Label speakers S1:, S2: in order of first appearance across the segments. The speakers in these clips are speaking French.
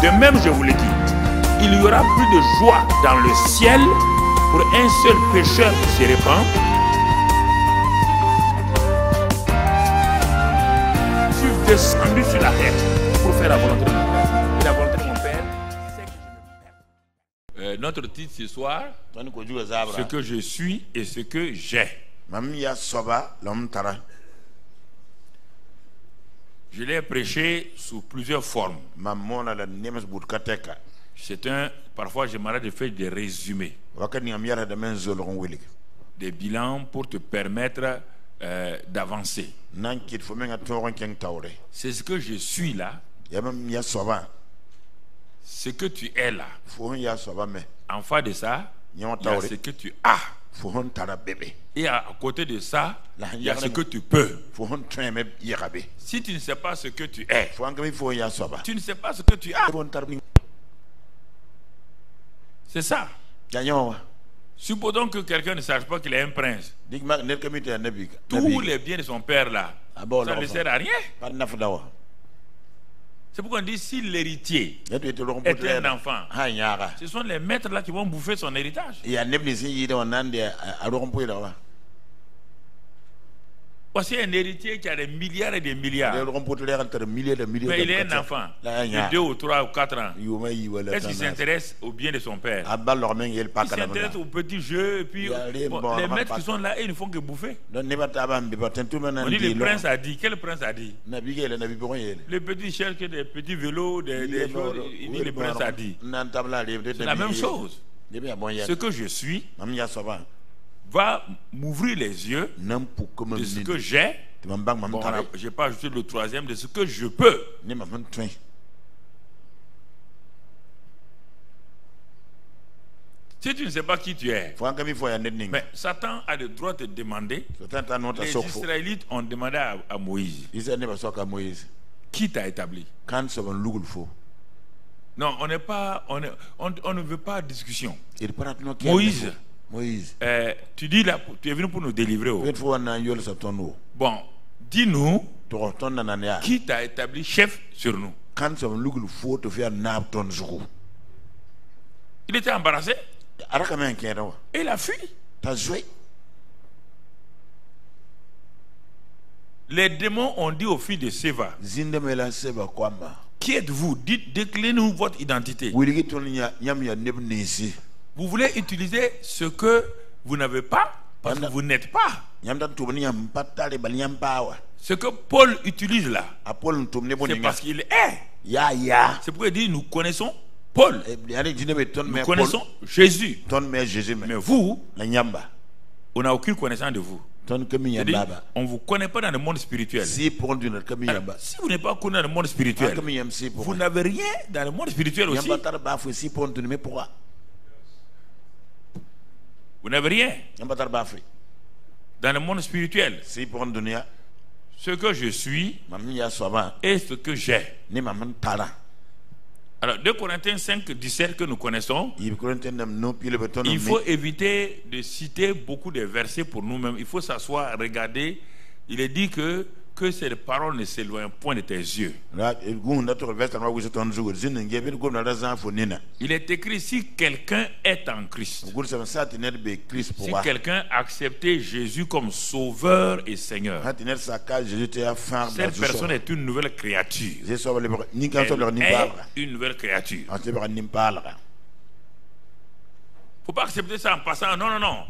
S1: De même, je vous le dis, il y aura plus de joie dans le ciel pour un seul pécheur qui se répand. Je suis descendu sur la terre pour faire la volonté de mon Père. Et la volonté de mon Père, c'est que je me perde. Notre titre ce soir, ce que je suis et ce que j'ai. Je l'ai prêché sous plusieurs formes. Parfois j'aimerais de faire des résumés, des bilans pour te permettre d'avancer. C'est ce que je suis là, ce que tu es là. En face de ça, il y a ce que tu as. Et à côté de ça, il y a ce que tu peux. Si tu ne sais pas ce que tu es, tu ne sais pas ce que tu as. C'est ça. Supposons que quelqu'un ne sache pas qu'il est un prince. Tous les biens de son père là, ça ne sert à rien. C'est pourquoi on dit si l'héritier est un enfant, ce sont les maîtres là qui vont bouffer son héritage. Voici un héritier qui a des milliards et des milliards. Mais il est un enfant de 2 ou 3 ou 4 ans. Est-ce qu'il s'intéresse au bien de son père? Il s'intéresse aux petits jeux. Et puis les maîtres qui sont là, ils ne font que bouffer. On dit le prince a dit. Quel prince a dit? Les petits cherchent des petits vélos, des choses. Il dit le prince a dit. C'est la même chose. Ce que je suis va m'ouvrir les yeux de ce que j'ai. Bon, je n'ai pas ajouté le troisième, de ce que je peux. Si tu ne sais pas qui tu es, mais Satan a le droit de te demander. Les Israélites ont demandé à Moïse, qui t'a établi? Non, on ne veut pas de discussion. Moïse, tu dis là, tu es venu pour nous délivrer. Bon, dis-nous, qui t'a établi chef sur nous? Il était embarrassé et il a fui. Les démons ont dit aux filles de Séva, qui êtes-vous? Dites, déclinez-nous votre identité. Vous voulez utiliser ce que vous n'avez pas parce que vous n'êtes pas. Ce que Paul utilise là, c'est parce qu'il est. C'est pourquoi il dit nous connaissons Paul. Nous connaissons Jésus. Mais vous, on n'a aucune connaissance de vous. On ne vous connaît pas dans le monde spirituel. Alors, si vous n'êtes pas connu dans le monde spirituel, vous n'avez rien dans le monde spirituel aussi. Vous n'avez rien dans le monde spirituel. Ce que je suis et ce que j'ai. Alors 2 Corinthiens 5, 17 que nous connaissons, il faut éviter de citer beaucoup de versets pour nous-mêmes. Il faut s'asseoir, regarder. Il est dit que ces paroles ne s'éloignent point de tes yeux. Il est écrit, si quelqu'un est en Christ, si quelqu'un a accepté Jésus comme sauveur et Seigneur, cette personne est une nouvelle créature. Elle est une nouvelle créature. Il ne faut pas accepter ça en passant. Non.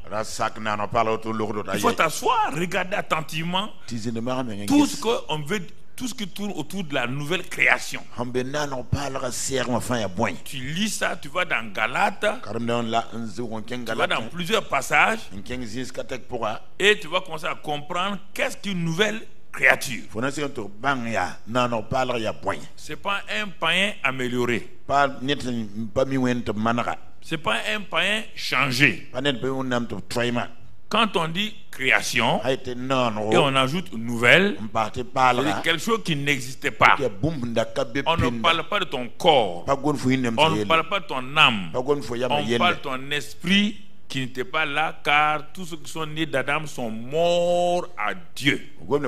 S1: Il faut t'asseoir, regarder attentivement tout ce qu'on veut, tout ce qui tourne autour de la nouvelle création. Tu lis ça, tu vas dans Galates, tu vas dans plusieurs passages et tu vas commencer à comprendre qu'est-ce qu'une nouvelle créature. C'est pas un païen amélioré. C'est pas un païen changé. Quand on dit création et on ajoute nouvelle, c'est quelque chose qui n'existait pas. On ne parle pas de ton corps, on ne parle pas de ton âme, on parle de ton esprit qui n'était pas là, car tous ceux qui sont nés d'Adam sont morts à Dieu. Donc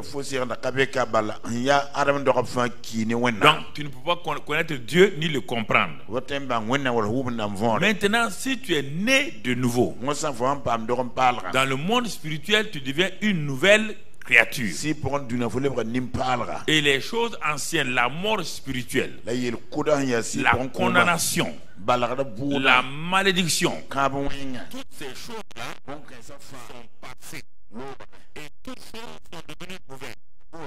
S1: tu ne peux pas connaître Dieu ni le comprendre. Maintenant, si tu es né de nouveau, dans le monde spirituel, tu deviens une nouvelle créature. Et les choses anciennes, la mort spirituelle, la condamnation, la malédiction, toutes ces choses-là sont passées. Et toutes choses sont devenues nouvelles. Il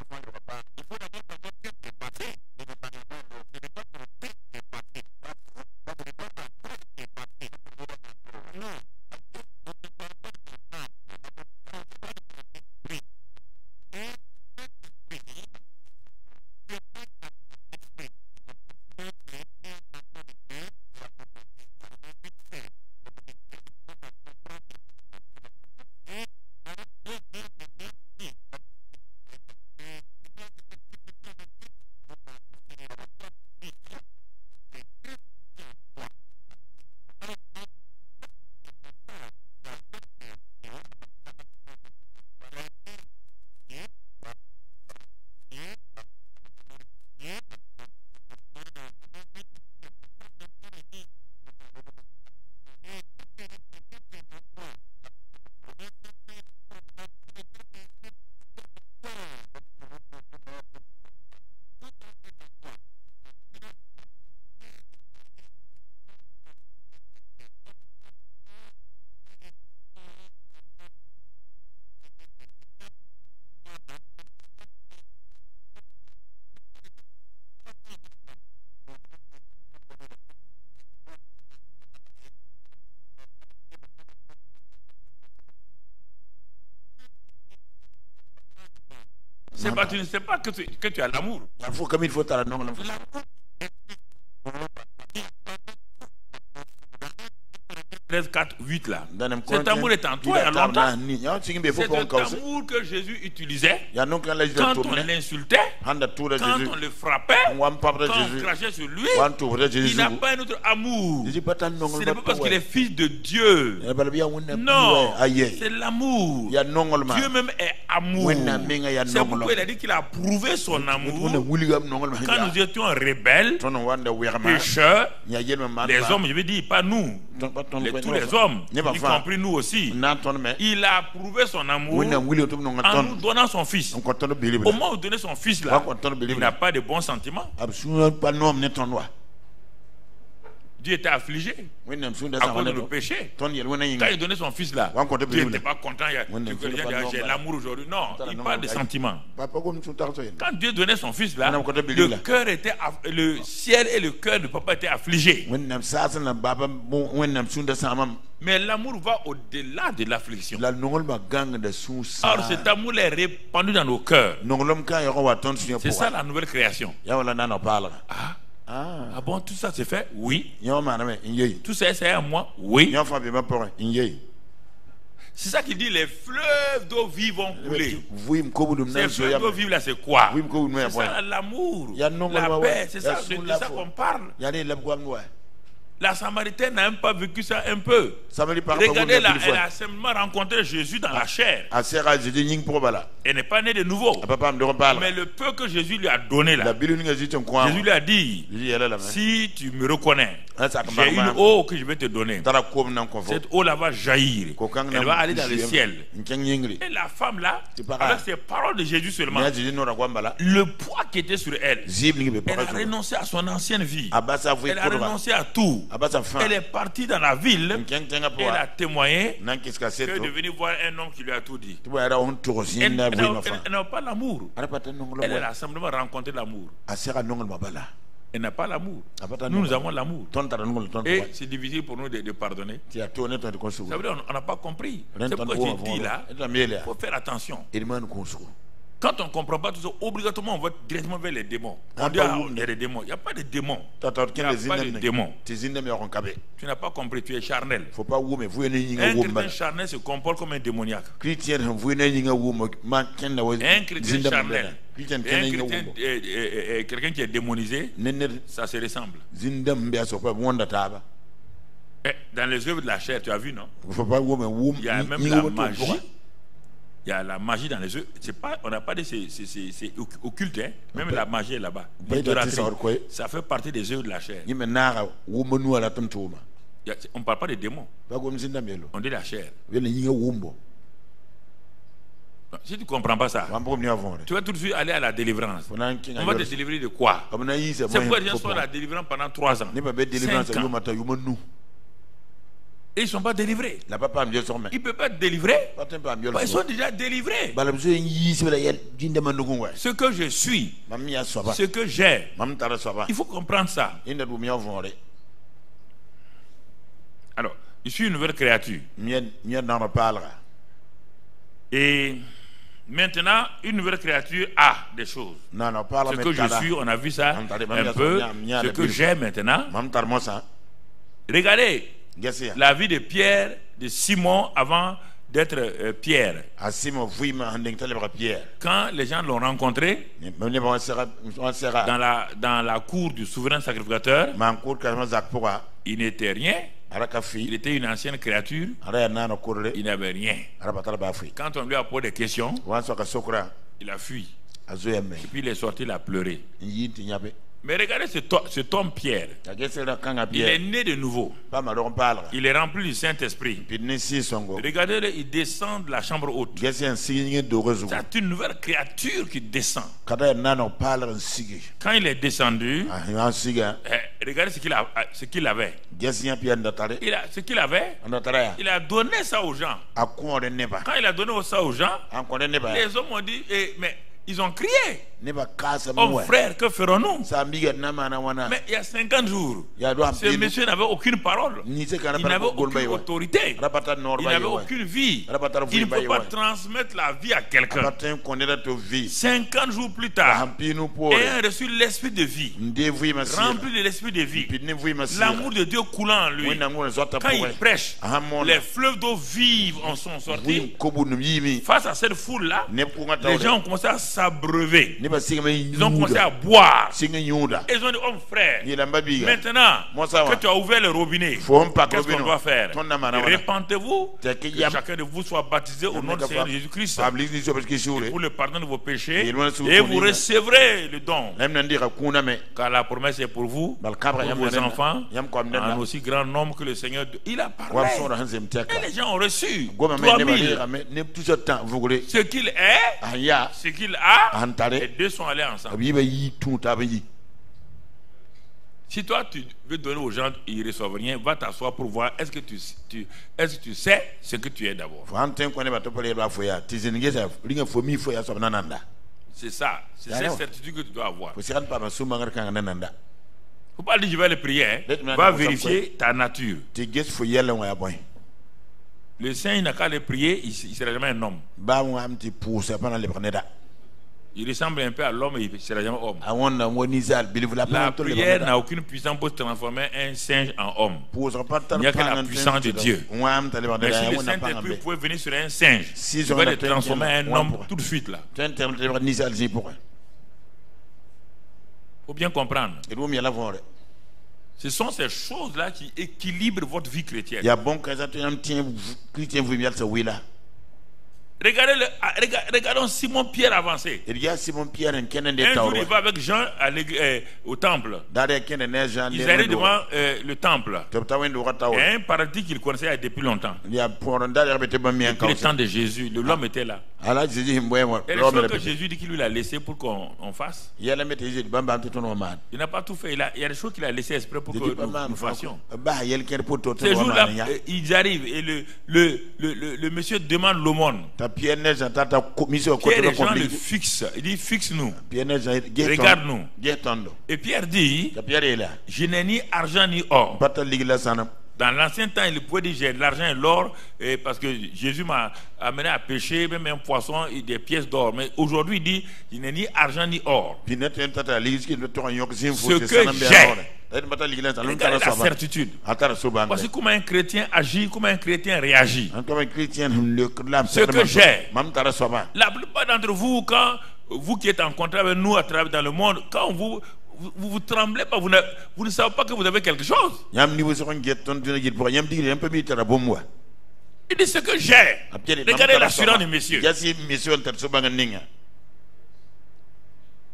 S1: faut d'abord savoir ce qui est passé. Ce n'est pas ton texte qui est passé. Ce n'est pas ton texte qui est passé. Non. C'est pas, tu ne sais pas que tu as l'amour. Il faut comme il faut à l'amour. 13, 4, 8 là. Cet amour est en toi il y a longtemps. C'est cet amour que Jésus utilisait quand on l'insultait, quand on le frappait, quand on crachait sur lui. Il n'a pas un autre amour. Ce n'est pas parce qu'il est fils de Dieu. Non, c'est l'amour. Dieu même est amour. C'est pourquoi il a dit qu'il a prouvé son amour quand nous étions rebelles, pécheurs, les hommes, je veux dire, pas nous. Tous les hommes, y compris nous aussi, il a prouvé son amour en nous donnant son fils. Au moment où donner son fils là, il n'a pas de bons sentiments. Dieu était affligé à cause de nos péchés. Quand il donnait son fils là, Dieu n'était pas content. J'ai l'amour aujourd'hui. Non, il parle de sentiments. Quand Dieu donnait son fils là, le ciel et le cœur de papa étaient affligés. Mais l'amour va au-delà de l'affliction. Alors cet amour est répandu dans nos cœurs. C'est ça la nouvelle création. Ah bon, tout ça c'est fait? Oui. Tout ça c'est à moi? Oui. C'est ça qui dit les fleuves d'eau vive vont couler. Ces fleuves d'eau vive là c'est quoi? C'est ça l'amour, la paix, c'est ça qu'on parle. La Samaritaine n'a même pas vécu ça un peu. Regardez là, elle a simplement rencontré Jésus dans la chair. Elle n'est pas née de nouveau. Mais le peu que Jésus lui a donné là, Jésus lui a dit, si tu me reconnais, j'ai une eau que je vais te donner. Cette eau là va jaillir. Elle va aller dans le ciel. Et la femme là, avec ces paroles de Jésus seulement, le poids qui était sur elle, elle a renoncé à son ancienne vie. Elle a renoncé à tout. Elle est partie dans la ville et elle a témoigné que de venir voir un homme qui lui a tout dit. Elle n'a pas l'amour. Elle a simplement rencontré l'amour. Elle n'a pas l'amour. Nous avons l'amour. Et c'est difficile pour nous de pardonner. Ça veut dire qu'on n'a pas compris. C'est pourquoi j'ai dit là, il faut faire attention. Quand on ne comprend pas tout ça, obligatoirement on va directement vers les démons. On dit il y a des démons. Il n'y a pas de démons. Il n'y a pas de démons. Tu n'as pas compris, tu es charnel. Un chrétien charnel se comporte comme un démoniaque. Un chrétien charnel. Quelqu'un qui est démonisé, ça se ressemble. Dans les œuvres de la chair, tu as vu, non? Il y a même la magie. Il y a la magie dans les œuvres. On n'a pas dit c'est occulte, hein? Même la magie est là-bas. Ça fait partie des œuvres de la chair. On ne parle pas des démons. On dit la chair. Si tu ne comprends pas ça, tu vas tout de suite aller à la délivrance. On va te délivrer de quoi? C'est pourquoi les gens sont à la délivrance pendant 3 ans, 5 ans. Et ils ne sont pas délivrés. Ils ne peuvent pas être délivrés. Ils sont déjà délivrés. Ce que je suis, ce que j'ai, il faut comprendre ça. Alors, je suis une nouvelle créature. Et maintenant, une nouvelle créature a des choses. Ce que je suis, on a vu ça un peu. Ce que j'ai maintenant. Regardez la vie de Pierre, de Simon avant d'être Pierre. Quand les gens l'ont rencontré dans la cour du souverain sacrificateur, il n'était rien. Il était une ancienne créature. Il n'avait rien. Quand on lui a posé des questions, il a fui. Et puis il est sorti, il a pleuré. Mais regardez cet homme Pierre. Il est né de nouveau. Il est rempli du Saint-Esprit. Regardez-le, il descend de la chambre haute. C'est une nouvelle créature qui descend. Quand il est descendu, regardez ce qu'il avait. Ce qu'il avait, il a donné ça aux gens. Quand il a donné ça aux gens, les hommes ont dit, mais ils ont crié. Oh frère, que ferons-nous? Mais il y a 50 jours, ce monsieur n'avait aucune parole. Il n'avait aucune autorité. Il n'avait aucune vie. Il ne peut pas transmettre la vie à quelqu'un. 50 jours plus tard, ayant reçu l'esprit de vie, rempli de l'esprit de vie, l'amour de Dieu coulant en lui, quand il prêche, les fleuves d'eau vive en sont sortis. Face à cette foule-là, les gens ont commencé à s'abreuver. Ils ont commencé à boire. Ils ont dit, oh frère, maintenant que tu as ouvert le robinet, qu'est-ce qu'on doit faire? Répentez-vous, que chacun de vous soit baptisé au nom du Seigneur Jésus-Christ pour le pardon de vos péchés, et vous recevrez le don. Car la promesse est pour vous, pour vos enfants, en aussi grand nombre que le Seigneur. Il a parlé. Et les gens ont reçu 3000. Ce qu'il est, ce qu'il a, et deux sont allés ensemble. Si toi tu veux donner aux gens, ils ne reçoivent rien, va t'asseoir pour voir est-ce que tu sais ce que tu es d'abord. C'est ça, c'est cette certitude que tu dois avoir. Il ne faut pas dire je vais le prier, hein. Va vérifier ta nature. Le saint il n'a qu'à le prier, il ne sera jamais un homme. Il ressemble un peu à l'homme, il ne sera jamais homme. La prière n'a aucune puissance pour transformer un singe en homme. Il n'y a que la puissance de Dieu. Mais si le Saint-Esprit pouvait venir sur un singe, il va le transformer en un homme tout de suite là. Il faut bien comprendre. Ce sont ces choses-là qui équilibrent votre vie chrétienne. Regardons Simon Pierre avancé. Un jour il va avec Jean au temple. Ils arrivent devant le temple. Et un paralytique qu'il connaissait depuis longtemps. Depuis le temps de Jésus, l'homme était là. Et les choses que Jésus dit qu'il lui a laissé pour qu'on fasse, il n'a pas tout fait. Il y a des choses qu'il a laissé exprès pour que nous fassions. Ces jours-là, ils arrivent et le monsieur demande l'aumône. Pierre et Jean le fixent. Il dit fixe-nous, regarde-nous. Et Pierre dit, je n'ai ni argent ni or. Dans l'ancien temps, il pouvait dire j'ai de l'argent et l'or parce que Jésus m'a amené à pêcher même un poisson et des pièces d'or. Mais aujourd'hui, il dit je n'ai ni argent ni or. Ce que j'ai. Regardez la certitude. Voici comment un chrétien agit, comment un chrétien réagit. Ce que j'ai. La plupart d'entre vous, quand vous qui êtes en contrat avec nous à travers dans le monde, quand vous vous tremblez pas, vous ne savez pas que vous avez quelque chose. Il dit ce que j'ai. Regardez l'assurance du monsieur.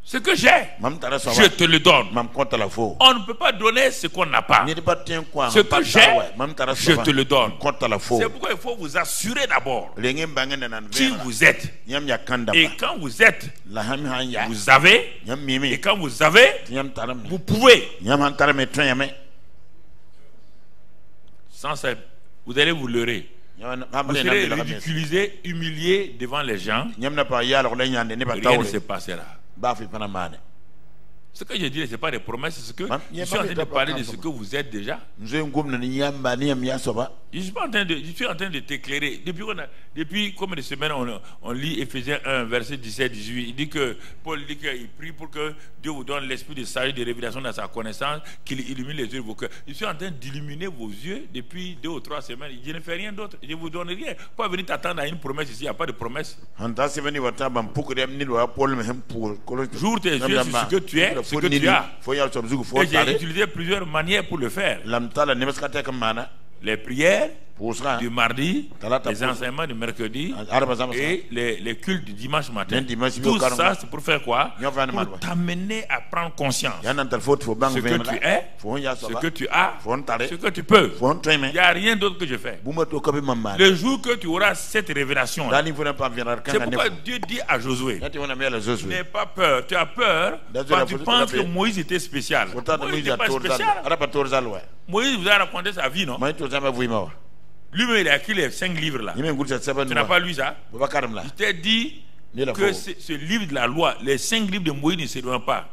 S1: Ce que j'ai, je te le donne. On ne peut pas donner ce qu'on n'a pas. Ce que j'ai, je te le donne. C'est pourquoi il faut vous assurer d'abord qui vous êtes. Et quand vous êtes, vous avez. Et quand vous avez, vous pouvez. Sans ça, vous allez vous leurrer. Vous serez ridiculisé, humilié devant les gens. Rien ne se passera. Ce que je dis, ce n'est pas des promesses, c'est ce que je suis en train de parler de ce que vous êtes déjà. Je suis en train de t'éclairer. Depuis combien de semaines on lit Éphésiens 1, verset 17-18. Il dit que Paul dit qu'il prie pour que Dieu vous donne l'esprit de sagesse, de révélation dans sa connaissance, qu'il illumine les yeux de vos cœurs. Je suis en train d'illuminer vos yeux depuis 2 ou 3 semaines. Je ne fais rien d'autre. Je ne vous donne rien. Pas venir t'attendre à une promesse ici. Il n'y a pas de promesse. Jour tes yeux sur ce que tu es, ce que tu as. Et j'ai utilisé plusieurs manières pour le faire. Les prières du mardi, les enseignements du mercredi et les cultes du dimanche matin. Tout ça, c'est pour faire quoi? Pour t'amener à prendre conscience. Ce que tu es, ce que tu as, ce que tu peux. Il n'y a rien d'autre que je fais. Le jour que tu auras cette révélation, c'est pourquoi Dieu dit à Josué, n'aie pas peur. Tu as peur quand tu penses que Moïse était spécial. Moïse n'était pas spécial. Moïse vous a raconté sa vie, non? Lui-même, il a écrit les 5 livres là. Tu n'as pas lu ça? Il t'a dit que ce livre de la loi, les 5 livres de Moïse ne se doivent pas.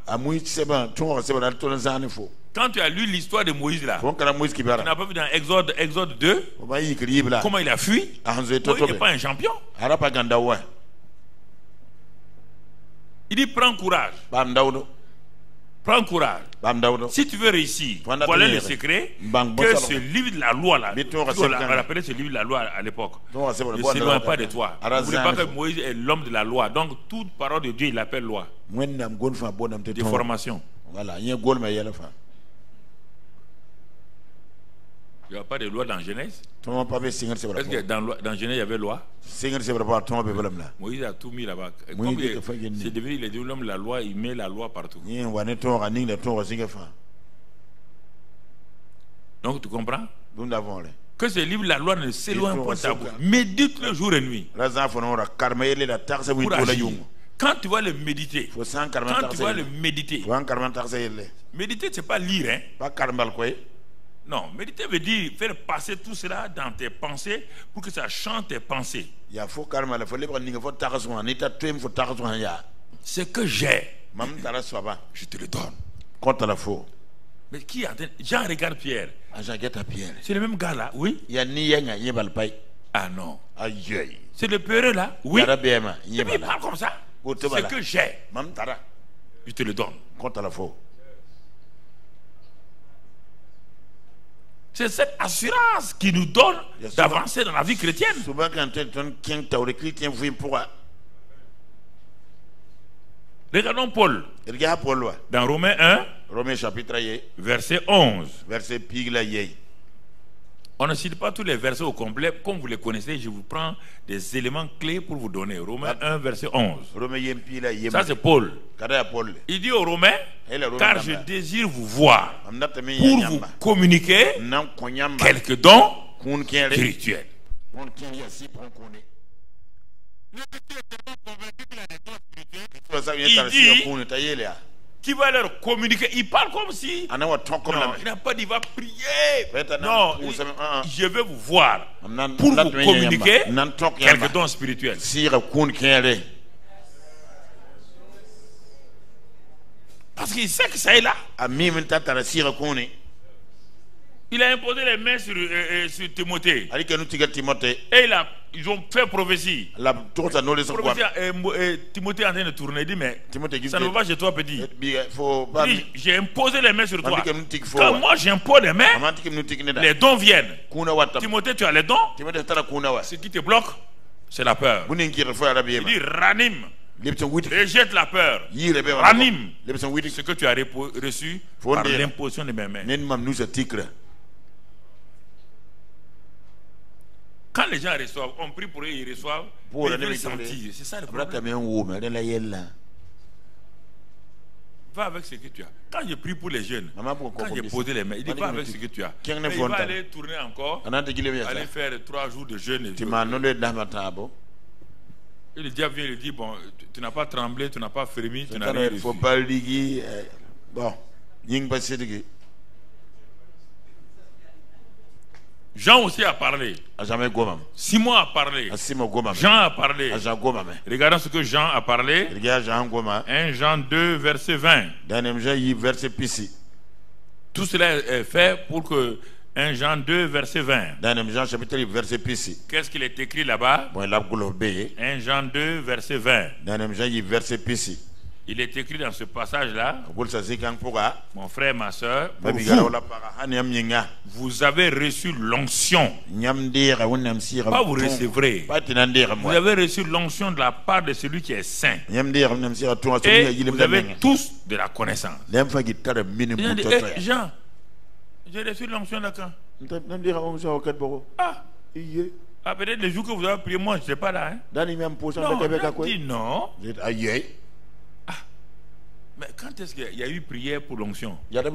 S1: Quand tu as lu l'histoire de Moïse là, tu n'as pas vu dans Exode 2 comment il a fui? Moïse n'est pas un champion. Il dit prends courage. Prends courage. Si tu veux réussir, voilà le secret que ce livre de la loi là, on appelait ce livre de la loi à l'époque, ne s'éloigne pas de toi. Ne voulez pas que Moïse est l'homme de la loi. Donc toute parole de Dieu il l'appelle loi. De formation. Il n'y a pas de loi dans Genèse. Est-ce que dans Genèse il y avait loi? Moïse a tout mis là-bas. C'est devenu, il est devenu l'homme de la loi, il met la loi partout. Donc tu comprends? Que ce livre, la loi ne s'éloigne pas de ta bouche. Médite le jour et nuit. Pour agir. Quand tu vas le méditer, méditer c'est pas lire, hein? Non, méditer veut dire faire passer tout cela dans tes pensées pour que ça chante tes pensées. Ce que j'ai, je te le donne. Mais qui a Jean regarde Pierre. C'est le même gars là, oui? Ah non. C'est le peureux là, oui? Et puis il parle comme ça. Ce que j'ai, je te le donne. C'est cette assurance qui nous donne d'avancer dans la vie chrétienne. Regardons Paul. Dans Romains 1, verset 11. On ne cite pas tous les versets au complet. Comme vous les connaissez, je vous prends des éléments clés pour vous donner. Romains 1, verset 11. Ça, c'est Paul. Il dit aux Romains, car je désire vous voir pour vous communiquer quelques dons spirituels. Il dit qui va leur communiquer. Il parle comme si non, il n'a pas dit va prier. Non, je vais vous voir pour vous communiquer quelques dons spirituels. Parce qu'il sait que ça est là. Il a imposé les mains sur Timothée. Et ils ont fait prophétie. Timothée est en train de tourner. Il dit mais ça ne va pas chez toi petit. J'ai imposé les mains sur toi. Quand moi j'impose les mains, les dons viennent. Timothée, tu as les dons. Ce qui te bloque, c'est la peur. Il dit ranime Rejette la peur. Ranime ce que tu as reçu par l'imposition de mes mains. Quand les gens reçoivent, on prie pour eux, ils reçoivent. Ils veulent sentir. C'est ça le problème. Va avec ce que tu as. Quand je prie pour les jeunes, quand j'ai posé les mains, il dit va avec ce que tu as. Mais il va aller tourner encore, aller faire 3 jours de jeûne. Et le diable vient lui dire, bon, tu n'as pas tremblé, tu n'as pas frémi, tu n'as rien reçu. Jean aussi a parlé. Simon a parlé. Jean a parlé. Regardons ce que Jean a parlé. 1 Jean 2, verset 20. Tout cela est fait pour que 1 Jean 2, verset 20. Qu'est-ce qu'il est écrit là-bas? 1 Jean 2, verset 20. Il est écrit dans ce passage-là, mon frère, ma soeur, vous avez reçu l'onction. Pas vous recevrez. Vous avez reçu l'onction de la part de celui qui est saint. Et vous avez tous de la connaissance. Jean, j'ai reçu l'onction de quand? Ah, peut-être le jour que vous avez prié, moi je ne sais pas là. Non. Mais quand est-ce qu'il y a eu prière pour l'onction? On dit,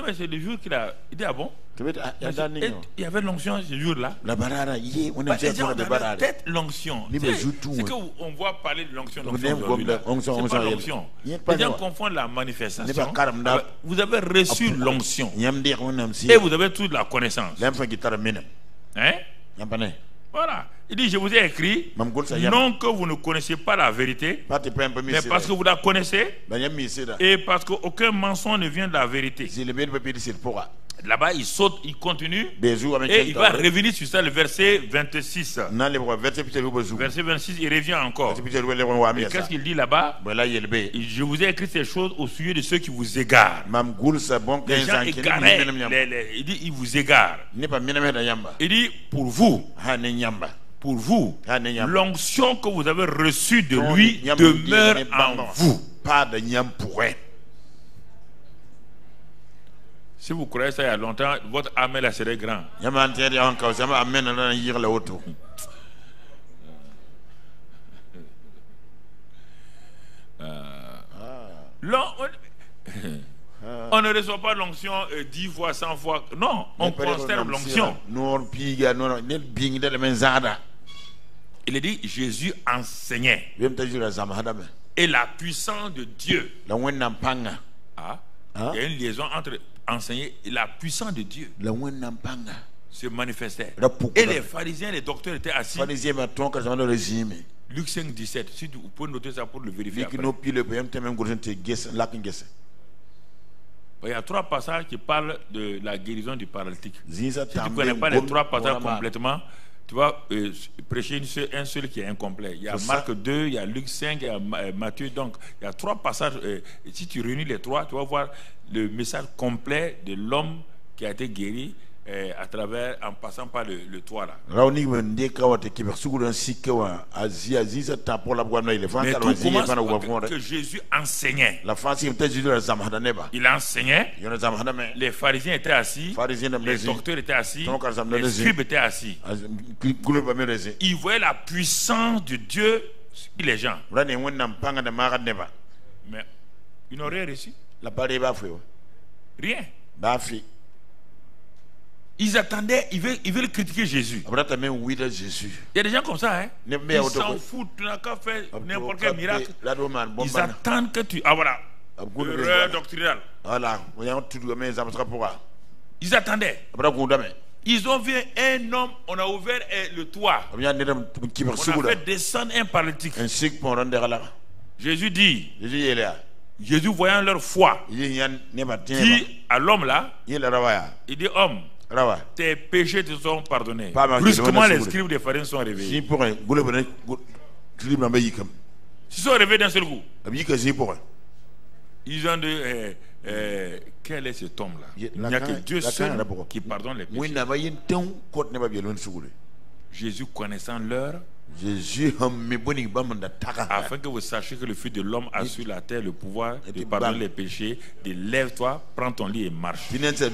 S1: mais c'est le jour qu'il a. Il dit, ah bon? Il y avait l'onction ce jour-là. Peut-être l'onction. C'est qu'on voit parler de l'onction. C'est pas l'onction. Les gens confondent la manifestation. Vous avez reçu l'onction. Et vous avez toute la connaissance. Hein? Voilà. Il dit, je vous ai écrit, non que vous ne connaissez pas la vérité, mais parce que vous la connaissez, et parce qu'aucun mensonge ne vient de la vérité. Là-bas, il saute, il continue, et il va revenir sur ça, le verset 26. Verset 26, il revient encore. Et qu'est-ce qu'il dit là-bas? Je vous ai écrit ces choses au sujet de ceux qui vous égarent. Les gens égarés, il dit, ils vous égarent. Il dit, pour vous, l'onction que vous avez reçue de lui demeure en vous. Si vous croyez ça il y a longtemps, votre amen là serait grand. On ne reçoit pas l'onction 10 fois, 100 fois. Non, on conserve l'onction. Il est dit, Jésus enseignait. Et la puissance de Dieu. Il y a une liaison entre enseigner et la puissance de Dieu se manifestait. Et les pharisiens, les docteurs étaient assis. Luc 5, 17. Si vous pouvez noter ça pour le vérifier. Il y a 3 passages qui parlent de la guérison du paralytique. Si tu ne connais pas les 3 passages complètement, tu vas prêcher un seul qui est incomplet. Il y a Marc 2, il y a Luc 5, il y a Matthieu. Donc, il y a 3 passages. Si tu réunis les 3, tu vas voir le message complet de l'homme qui a été guéri à travers, en passant par le toit là. Mais tout commence que Jésus enseignait. Il enseignait. Les pharisiens étaient assis. Les docteurs étaient assis. Les scribes étaient assis. Ils voyaient la puissance de Dieu sur les gens. Mais ils n'ont rien reçu. Rien. Ils attendaient, ils veulent critiquer Jésus. Il y a des gens comme ça, hein? Ils s'en foutent, tu n'as qu'à faire n'importe quel miracle. Ils attendent que tu. Ah voilà. Erreur doctrinale. Ils attendaient. Ils ont vu un homme, on a ouvert le toit. On a fait descendre un paralytique. Jésus dit. Jésus voyant leur foi, dit à l'homme là, il dit homme, tes péchés te sont pardonnés. Brusquement les scribes des pharisiens sont réveillés. Ils sont réveillés d'un seul coup. Ils ont dit quel est cet homme là? Il n'y a que Dieu seul qui pardonne les péchés. Jésus connaissant leur Afin que vous sachiez que le Fils de l'homme a sur la terre le pouvoir de pardonner les péchés, lève-toi, prends ton lit et marche. Est-ce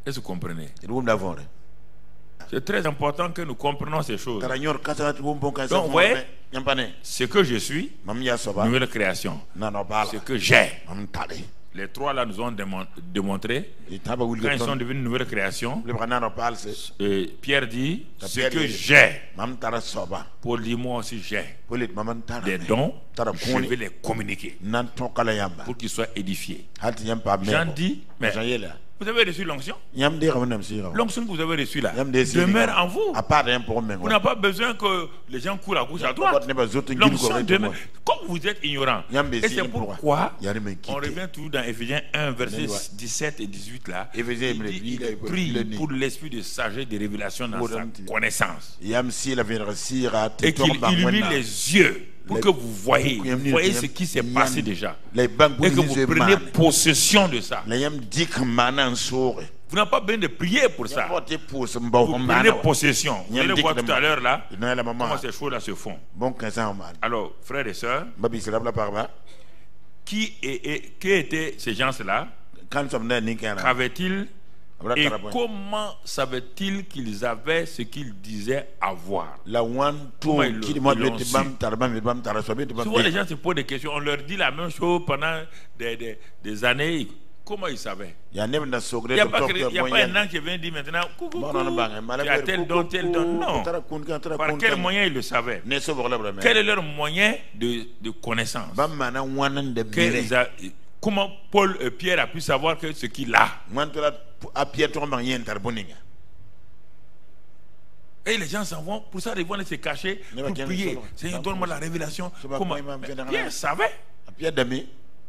S1: que vous comprenez? C'est très important que nous comprenions ces choses. Donc, vous voyez, ce que je suis, nouvelle création. Ce que j'ai. Les trois là nous ont démontré quand ils sont devenus une nouvelle création. Pierre dit ce que j'ai. Paul dit moi aussi j'ai des dons, je vais les communiquer pour qu'ils soient édifiés. Jean dit mais vous avez reçu l'onction? L'onction que vous avez reçue là demeure en vous. Vous n'avez pas besoin que les gens courent à gauche à droite. L'onction demeure. Comme vous êtes ignorant, et c'est pourquoi on revient toujours dans Éphésiens 1, versets 17 et 18 là. Il prie pour l'esprit de sagesse, de révélation dans sa connaissance. Et qu'il illumine les yeux pour que vous voyez ce qui s'est passé déjà. Et que vous preniez possession de ça. Vous n'avez pas besoin de prier pour ça. Vous prenez possession. Vous allez voir tout à l'heure là comment ces choses là se font. Alors, frères et sœurs, qui étaient ces gens-là? Qu'avaient-ils? Et comment savaient-ils qu'ils avaient ce qu'ils disaient avoir? Souvent les gens se posent des questions. On leur dit la même chose pendant des années. Comment ils savaient? Il n'y a pas un an qui vient dire maintenant coucou, tu as tel don, tel don. Non. Par quel moyen ils le savaient? Quel est leur moyen de connaissance? Comment Paul et Pierre a pu savoir que ce qu'il a? Et les gens s'en vont, pour ça ils vont aller se cacher pour prier. Seigneur, donne-moi la révélation. Comment? Pierre savait.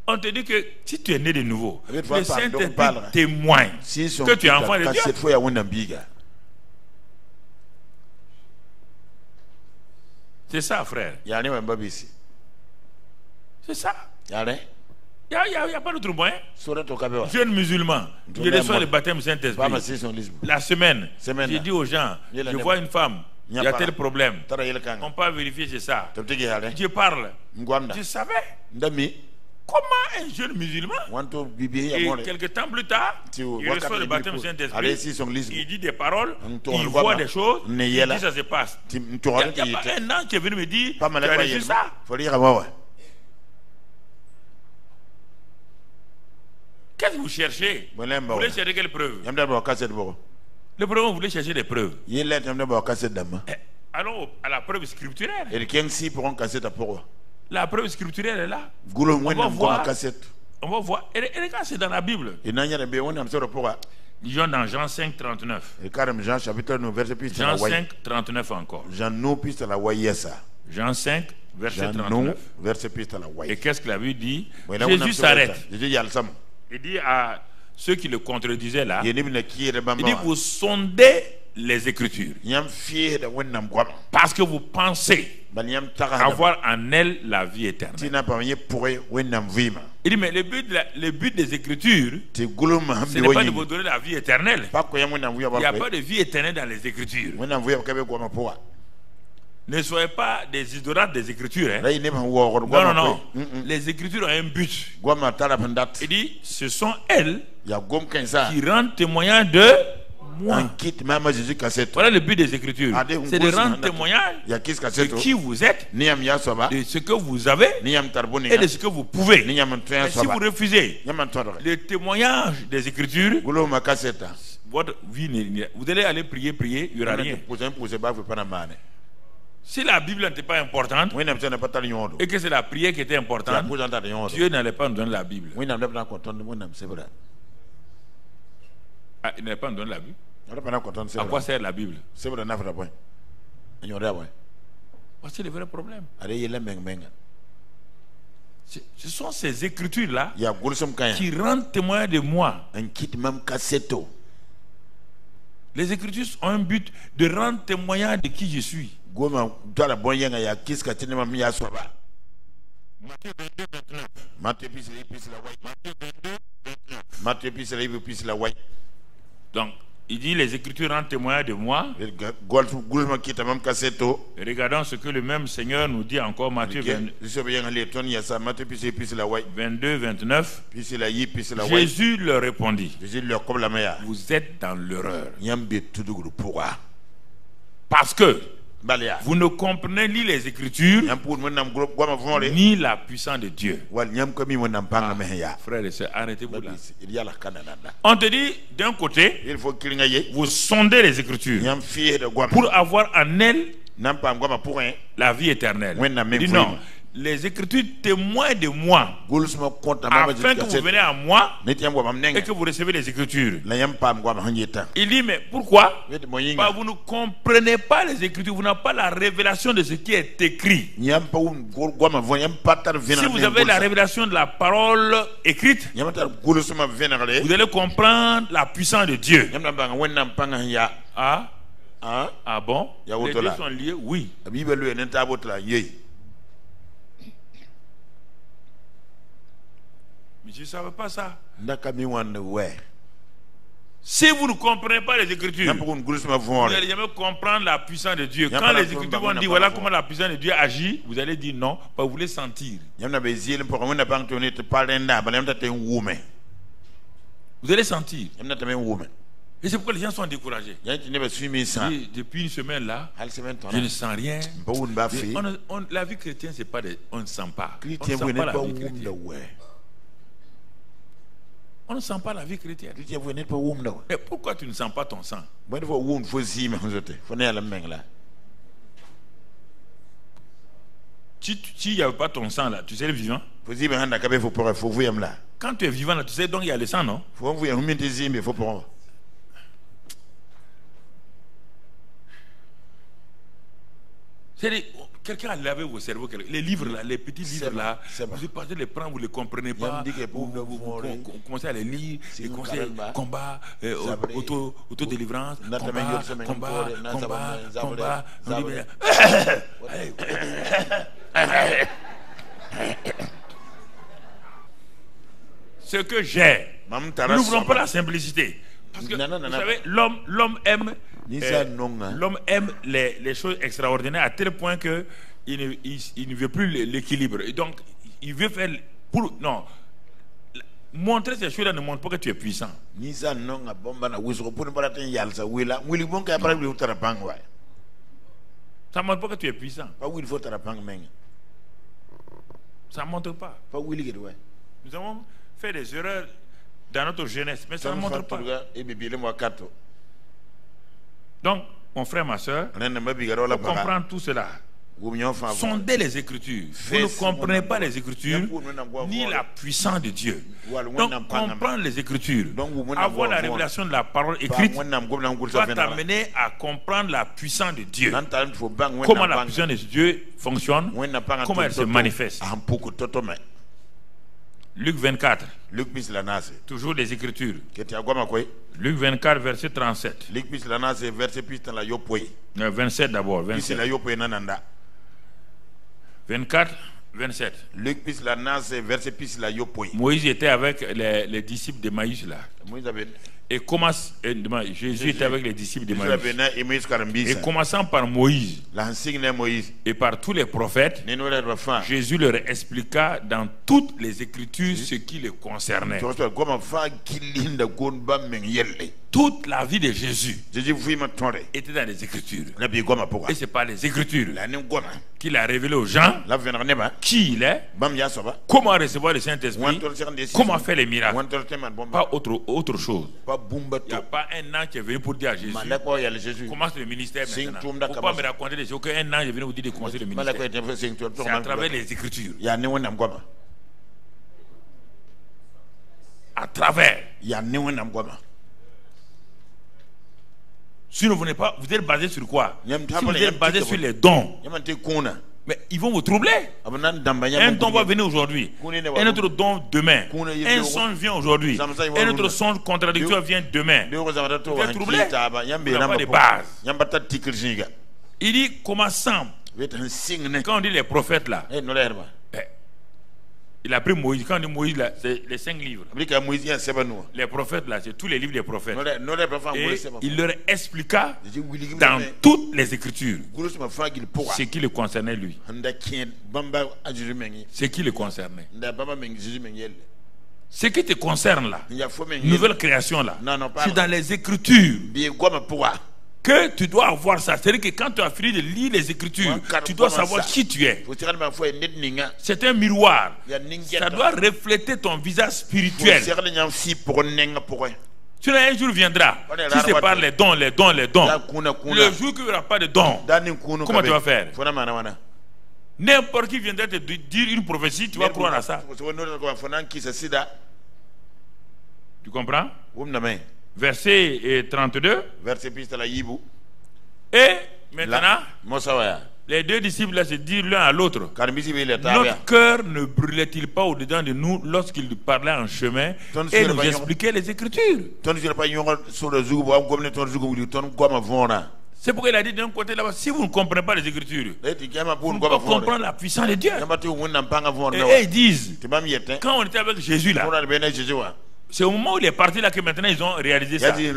S1: On te dit que si tu es né de nouveau, le Saint-Esprit témoigne que tu es enfant de Dieu. C'est ça, frère. C'est ça. Il n'y a pas d'autre moyen. Jeune musulman, je reçois le baptême Saint-Esprit. La semaine, j'ai dit aux gens, je vois une femme, il y a tel problème. On peut vérifier, c'est ça. Je parle. Je savais. Comment un jeune musulman, et quelques temps plus tard, il reçoit le baptême Saint-Esprit, il dit des paroles, il voit des choses, il dit ça se passe. Il n'y a pas un an qui est venu me dire, tu as reçu ça. Qu'est-ce que vous cherchez? Vous voulez chercher quelle preuve? Le problème, vous voulez chercher des preuves. Allons à la preuve scripturaire. La preuve scripturaire est là. On va voir. Et regarde, c'est dans la Bible. Disons dans Jean 5, 39. Jean 5, 39 encore. Jean 5, verset 39. Et qu'est-ce que la Bible dit? Jésus s'arrête. Il dit à ceux qui le contredisaient là, il dit vous sondez les Écritures parce que vous pensez avoir en elle la vie éternelle. Il dit mais le but des Écritures, ce n'est pas de vous donner la vie éternelle. Il n'y a pas de vie éternelle dans les Écritures. Ne soyez pas des idolâtres des Écritures. Non. Les Écritures ont un but. Il dit, ce sont elles qui rendent témoignage de moi. Voilà le but des Écritures. C'est de rendre témoignage de qui vous êtes, de ce que vous avez et de ce que vous pouvez. Et si vous refusez le témoignage des Écritures, votre vie, vous allez aller prier, il n'y aura rien. Si la Bible n'était pas importante et que c'est la prière qui était importante, Dieu n'allait pas nous donner la Bible. Il n'allait pas nous donner la Bible. À quoi sert la Bible? Voici le vrai problème. Ce sont ces Écritures-là qui rendent témoin de moi. Les Écritures ont un but de rendre témoignage de qui je suis. Matthieu 22, 29. Donc, il dit les Écritures rendent témoignage de moi. Regardons ce que le même Seigneur nous dit encore, Matthieu 22, 29. Jésus leur répondit, vous êtes dans l'erreur. Parce que vous ne comprenez ni les Écritures, ni la puissance de Dieu. Frères et sœurs, arrêtez-vous là. On te dit, d'un côté, vous sondez les Écritures pour avoir en elles la vie éternelle. Dis non. Les Écritures témoignent de moi afin que vous venez à moi et que vous recevez les Écritures. Il dit, mais pourquoi? Vous ne comprenez pas les Écritures, vous n'avez pas la révélation de ce qui est écrit. Si vous avez la révélation de la parole écrite, vous allez comprendre la puissance de Dieu. Ah bon? Les deux sont liés? Oui. Mais je ne savais pas ça. Si vous ne comprenez pas les Écritures, vous n'allez jamais comprendre la puissance de Dieu. Quand les Écritures vont dire voilà comment la puissance de Dieu agit, vous allez dire non, vous voulez sentir. Vous allez sentir. Et c'est pourquoi les gens sont découragés. Depuis une semaine là, je ne sens rien. La vie chrétienne, c'est pas on ne sent pas. On ne sent pas la vie chrétienne. On ne sent pas la vie chrétienne. Mais pourquoi tu ne sens pas ton sang? Si il n'y avait pas ton sang là, tu serais vivant? Quand tu es vivant là, tu sais donc il y a le sang, non? C'est-à-dire, quelqu'un a lavé vos cerveaux. Les livres là, les petits livres là, vous partez les prendre, vous ne les comprenez pas. Vous commencez à les lire, et conseils, combat, autodélivrance, combat. Ce que j'ai, nous n'ouvrons pas la simplicité. Parce que, vous savez, l'homme aime les choses extraordinaires à tel point que il ne veut plus l'équilibre. Et donc, il veut faire montrer ces choses-là ne montre pas que tu es puissant. Ça ne montre pas que tu es puissant. Ça ne montre pas. Nous avons fait des erreurs dans notre jeunesse, mais ça ne montre pas. Donc, mon frère, ma soeur, pour comprendre tout cela, sondez les Écritures. Vous ne comprenez pas les Écritures ni la puissance de Dieu. Donc, comprendre les Écritures, avoir la révélation de la parole écrite, va t'amener à comprendre la puissance de Dieu. Comment la puissance de Dieu fonctionne, comment elle se manifeste. Luc 24. Toujours les Écritures. Luc 24, verset 37. 27 d'abord. 24, 27. Moïse était avec les disciples de Maïs là. Et Jésus était avec les disciples de Maïs. Et commençant par Moïse et par tous les prophètes, Jésus leur expliqua dans toutes les Écritures ce qui les concernait. Toute la vie de Jésus était dans les Écritures. Et c'est par les Écritures qu'il a révélé aux gens qui il est, comment recevoir le Saint-Esprit, comment faire les miracles. Pas autre chose. Il n'y a pas un an qui est venu pour dire à Jésus commence le ministère maintenant. Il ne faut pas me raconter des choses qu'un an est venu vous dire de commencer le ministère. C'est à travers les Écritures. À travers. Si vous n'êtes pas, vous êtes basé sur quoi? Si vous êtes basé sur les dons, mais ils vont vous troubler. Un don va venir aujourd'hui, un autre don demain. Un songe vient aujourd'hui, un autre songe contradictoire vient demain. Vous êtes troublé. Vous n'avez pas de base. Il dit commençant. Quand on dit les prophètes là, Il a pris Moïse. Quand on dit Moïse, c'est les 5 livres. Les prophètes, là, c'est tous les livres des prophètes. Et il leur expliqua dans toutes les Écritures ce qui le concernait lui. Ce qui le concernait. Ce qui te concerne là, nouvelle création là, c'est dans les Écritures que tu dois avoir ça. C'est-à-dire que quand tu as fini de lire les Écritures, tu dois savoir qui tu es. C'est un miroir. Ça doit refléter ton visage spirituel. Tu sais, un jour viendra, si c'est par les dons, les dons, les dons. Le jour qu'il n'y aura pas de dons, comment tu vas faire? N'importe qui viendra te dire une prophétie, tu vas croire à ça. Tu comprends? Verset 32. Et maintenant, les deux disciples là se disent l'un à l'autre: notre cœur ne brûlait-il pas au-dedans de nous lorsqu'il parlait en chemin et nous expliquait les Écritures? C'est pourquoi il a dit d'un côté là-bas, si vous ne comprenez pas les Écritures, vous ne pouvez pas comprendre la puissance de Dieu. Et ils disent, quand on était avec Jésus là, c'est au moment où il est parti là que maintenant ils ont réalisé ça. Quand il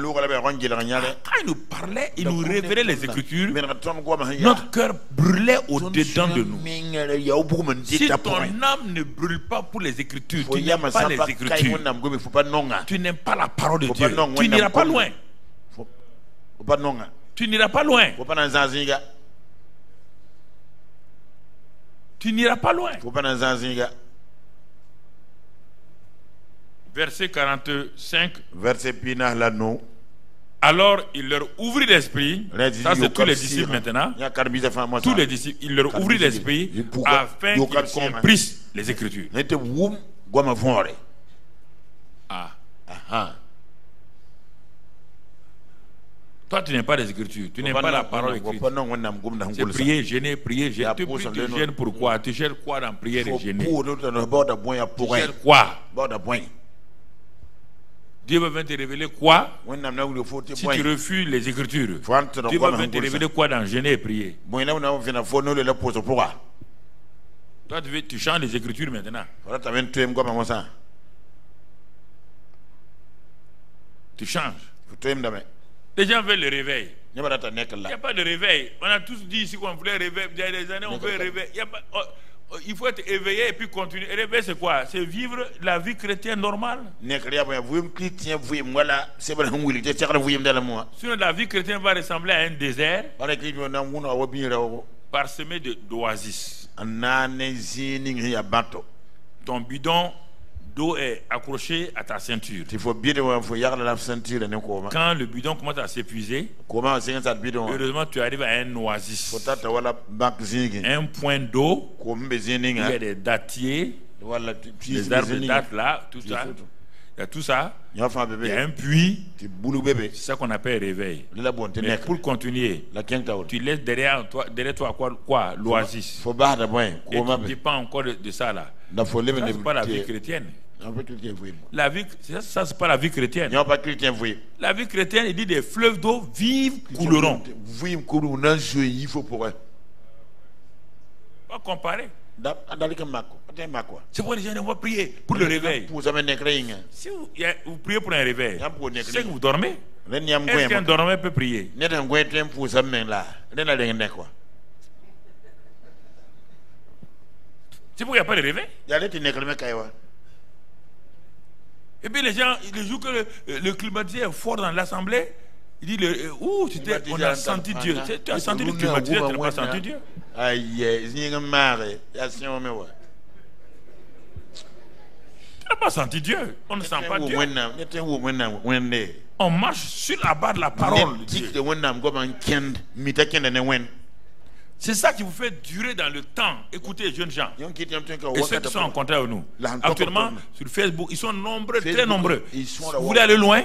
S1: nous parlait, il nous révélait les Écritures, notre cœur brûlait au-dedans de nous. Si ton âme ne brûle pas pour les Écritures, tu n'aimes pas les Écritures, tu n'aimes pas la parole de Dieu, tu n'iras pas loin. Tu n'iras pas loin. Tu n'iras pas loin. Verset 45. Alors il leur ouvrit l'esprit. Ça c'est tous les disciples maintenant. Tous les disciples, il leur ouvrit l'esprit afin qu'ils comprissent les Écritures. Toi, tu n'aimes pas les Écritures, tu n'aimes pas la parole écrite. C'est prier, gêner, prier, gêner. Tu gênes pourquoi? Tu cherches quoi dans prière et gêner? Tu cherches quoi? Dieu va te révéler quoi si tu refuses les Écritures? Dieu va te révéler quoi dans gêner et prier? Toi, tu changes les Écritures maintenant. Tu changes. Les gens veulent le réveil. Il n'y a pas de réveil. On a tous dit ici qu'on voulait réveil. Il y a des années, on veut réveil. Il faut être éveillé et puis continuer. Et réveil, c'est quoi? C'est vivre la vie chrétienne normale. Sinon, la vie chrétienne va ressembler à un désert parsemé d'oasis. Ton bidon d'eau est accroché à ta ceinture. Quand le bidon commence à s'épuiser, heureusement tu arrives à un oasis, un point d'eau, il y a des dattiers, des arbres de dattes là, tout ça. Il y a tout ça. Il y a un puits. C'est ça qu'on appelle réveil. Mais pour continuer, tu laisses derrière toi quoi? L'oasis. Et tu ne dépends encore de ça là. Ça, c'est pas la vie chrétienne. La vie, ça c'est pas la vie chrétienne. La vie chrétienne, il dit des fleuves d'eau vives couleront. Pas comparer. C'est pourquoi les gens vont prier pour le réveil. Si vous priez pour un réveil, c'est que vous dormez. Est-ce qu'un dormeur peut prier? C'est pourquoi il n'y a pas de réveil. Et puis les gens, le jour que le climatiseur est fort dans l'assemblée, il dit on a senti Dieu. Tu as senti le climatiseur, tu n'as pas senti Dieu. Tu n'as pas senti Dieu. On ne sent pas Dieu. On marche sur la base de la parole de Dieu. C'est ça qui vous fait durer dans le temps. Écoutez les jeunes gens et ceux qui sont en contact avec nous. Actuellement, sur Facebook, ils sont nombreux, très nombreux. Si vous voulez aller loin,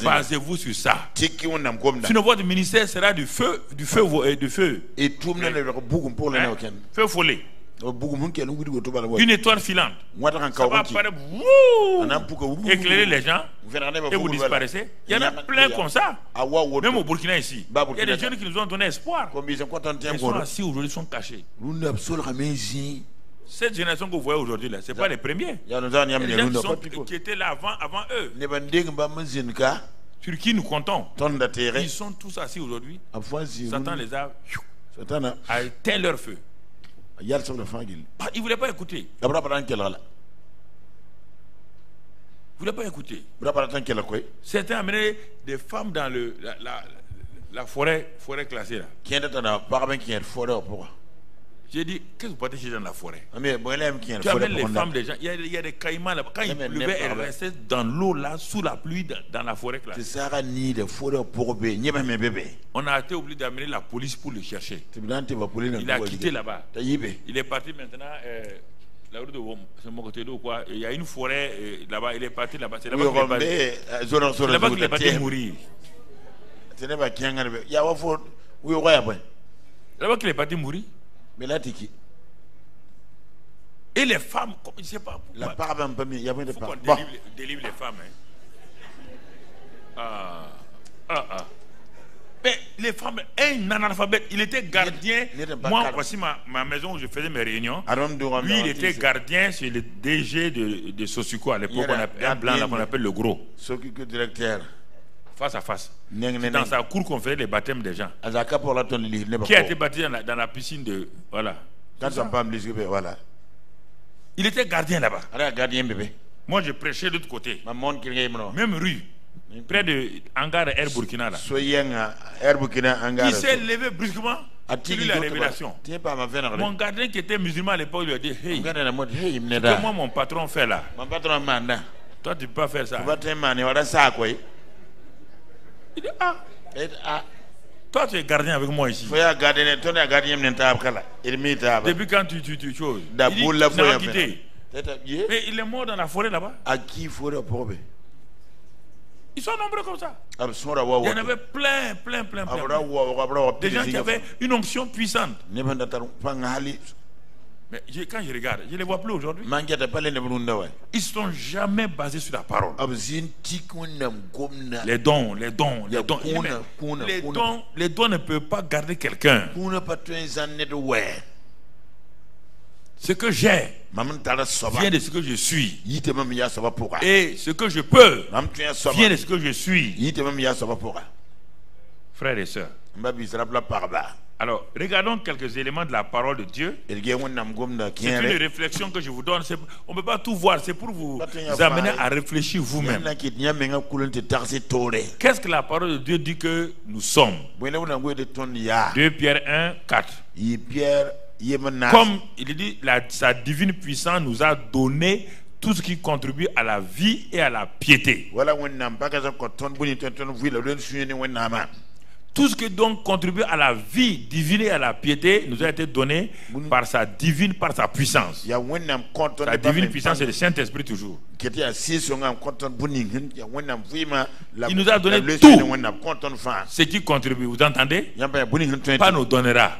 S1: basez-vous sur ça. Sinon, votre ministère sera du feu. Feu follet. Une étoile filante. Ça va apparaître, éclairer les gens et vous disparaissez. Il y en a plein comme ça. Même au Burkina ici. Il y a des jeunes qui nous ont donné espoir. Ils sont assis aujourd'hui, ils sont cachés. Cette génération que vous voyez aujourd'hui, ce n'est pas les premiers. Il y a des gens qui étaient là avant eux. Sur qui nous comptons. Ils sont tous assis aujourd'hui. Satan les a éteint leur feu. Ils ne voulaient pas écouter. Ils ne voulaient pas écouter. Certains amenaient des femmes dans la forêt classée là. J'ai dit, qu'est-ce que vous partez dans la forêt? Tu amènes les femmes des gens. Il y a des caïmans là. Quand il pleuvait, elles restaient dans l'eau là, sous la pluie, dans la forêt classée. On a été obligé d'amener la police pour le chercher. Il a quitté là-bas. Il est parti maintenant. La route de mon côté de quoi? Il y a une forêt là-bas. Il est parti là-bas. C'est là-bas qu'il est parti mourir. C'est là-bas qu'il est parti mourir. Et les femmes, je ne sais pas. La part d'un peu mieux. Il y a des femmes. Délivre les femmes. Mais les femmes, un analphabète, il était gardien. Moi, voici ma maison où je faisais mes réunions. Lui, il était gardien sur le DG de Sosuko à l'époque. Un blanc là qu'on appelle le gros. Directeur. Face à face. C'est dans sa cour qu'on faisait les baptêmes des gens. Qui a été baptisé dans la piscine de. Voilà. Voilà. Il était gardien là-bas. Moi, je prêchais de l'autre côté. Même rue. Près de Hangar Air Burkina là. Il s'est levé brusquement. Il a eu la révélation. Mon gardien qui était musulman à l'époque lui a dit, hey, ce que moi mon patron fait là. Toi tu peux pas faire ça. Il dit, toi tu es gardien avec moi ici. Depuis quand tu choses? Il dit, n'a quitté. Mais il est mort dans la forêt là-bas. Ils sont nombreux comme ça. Il y en avait plein. Des gens qui avaient une onction puissante. Mais quand je regarde, je ne les vois plus aujourd'hui. Ils ne sont jamais basés sur la parole. Les dons. Les dons ne peuvent pas garder quelqu'un. Ce que j'ai vient de ce que je suis. Et ce que je peux vient de ce que je suis. Frères et sœurs. Alors, regardons quelques éléments de la parole de Dieu. C'est une réflexion que je vous donne. On ne peut pas tout voir. C'est pour vous amener à réfléchir vous-même. Qu'est-ce que la parole de Dieu dit que nous sommes? 2 Pierre 1, 4. Comme il dit, sa divine puissance nous a donné tout ce qui contribue à la vie et à la piété. Tout ce qui donc contribue à la vie divine et à la piété nous a été donné par sa puissance. Sa divine puissance, c'est le Saint-Esprit toujours. Il nous a donné tout ce qui contribue. Vous entendez? Pas nous donnera.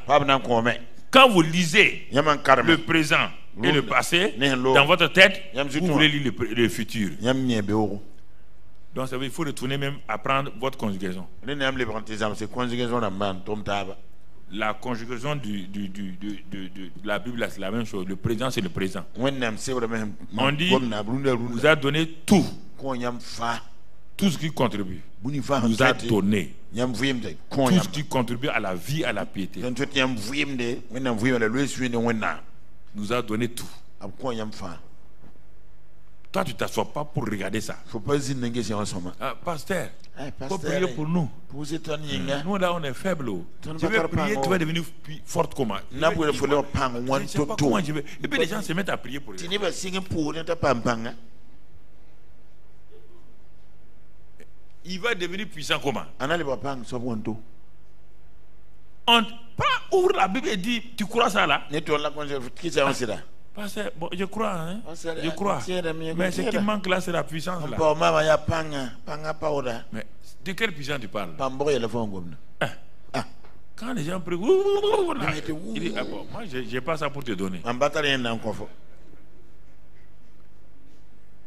S1: Quand vous lisez le présent et le passé dans votre tête, vous voulez lire le futur. Donc il faut retourner même à prendre votre conjugaison. La conjugaison de la Bible, c'est la même chose. Le présent, c'est le présent. On dit, vous a donné tout. Tout ce qui contribue. Nous a donné. Tout ce qui contribue à la vie, à la piété. Nous a donné tout. Toi, tu ne t'assois pas pour regarder ça. Pasteur, il faut prier pour nous. Nous, là, on est faibles. Tu veux prier, tu vas devenir forte comment? Je ne sais pas comment je vais. Et puis les gens se mettent à prier pour eux. Il va devenir puissant comment? On ouvre la Bible et dit, tu crois ça là? Parce que, bon, je crois, hein? Je crois. Mais ce qui manque là, c'est la puissance là. Mais de quelle puissance tu parles? Quand les gens prient, il dit, bon, moi je n'ai pas ça pour te donner.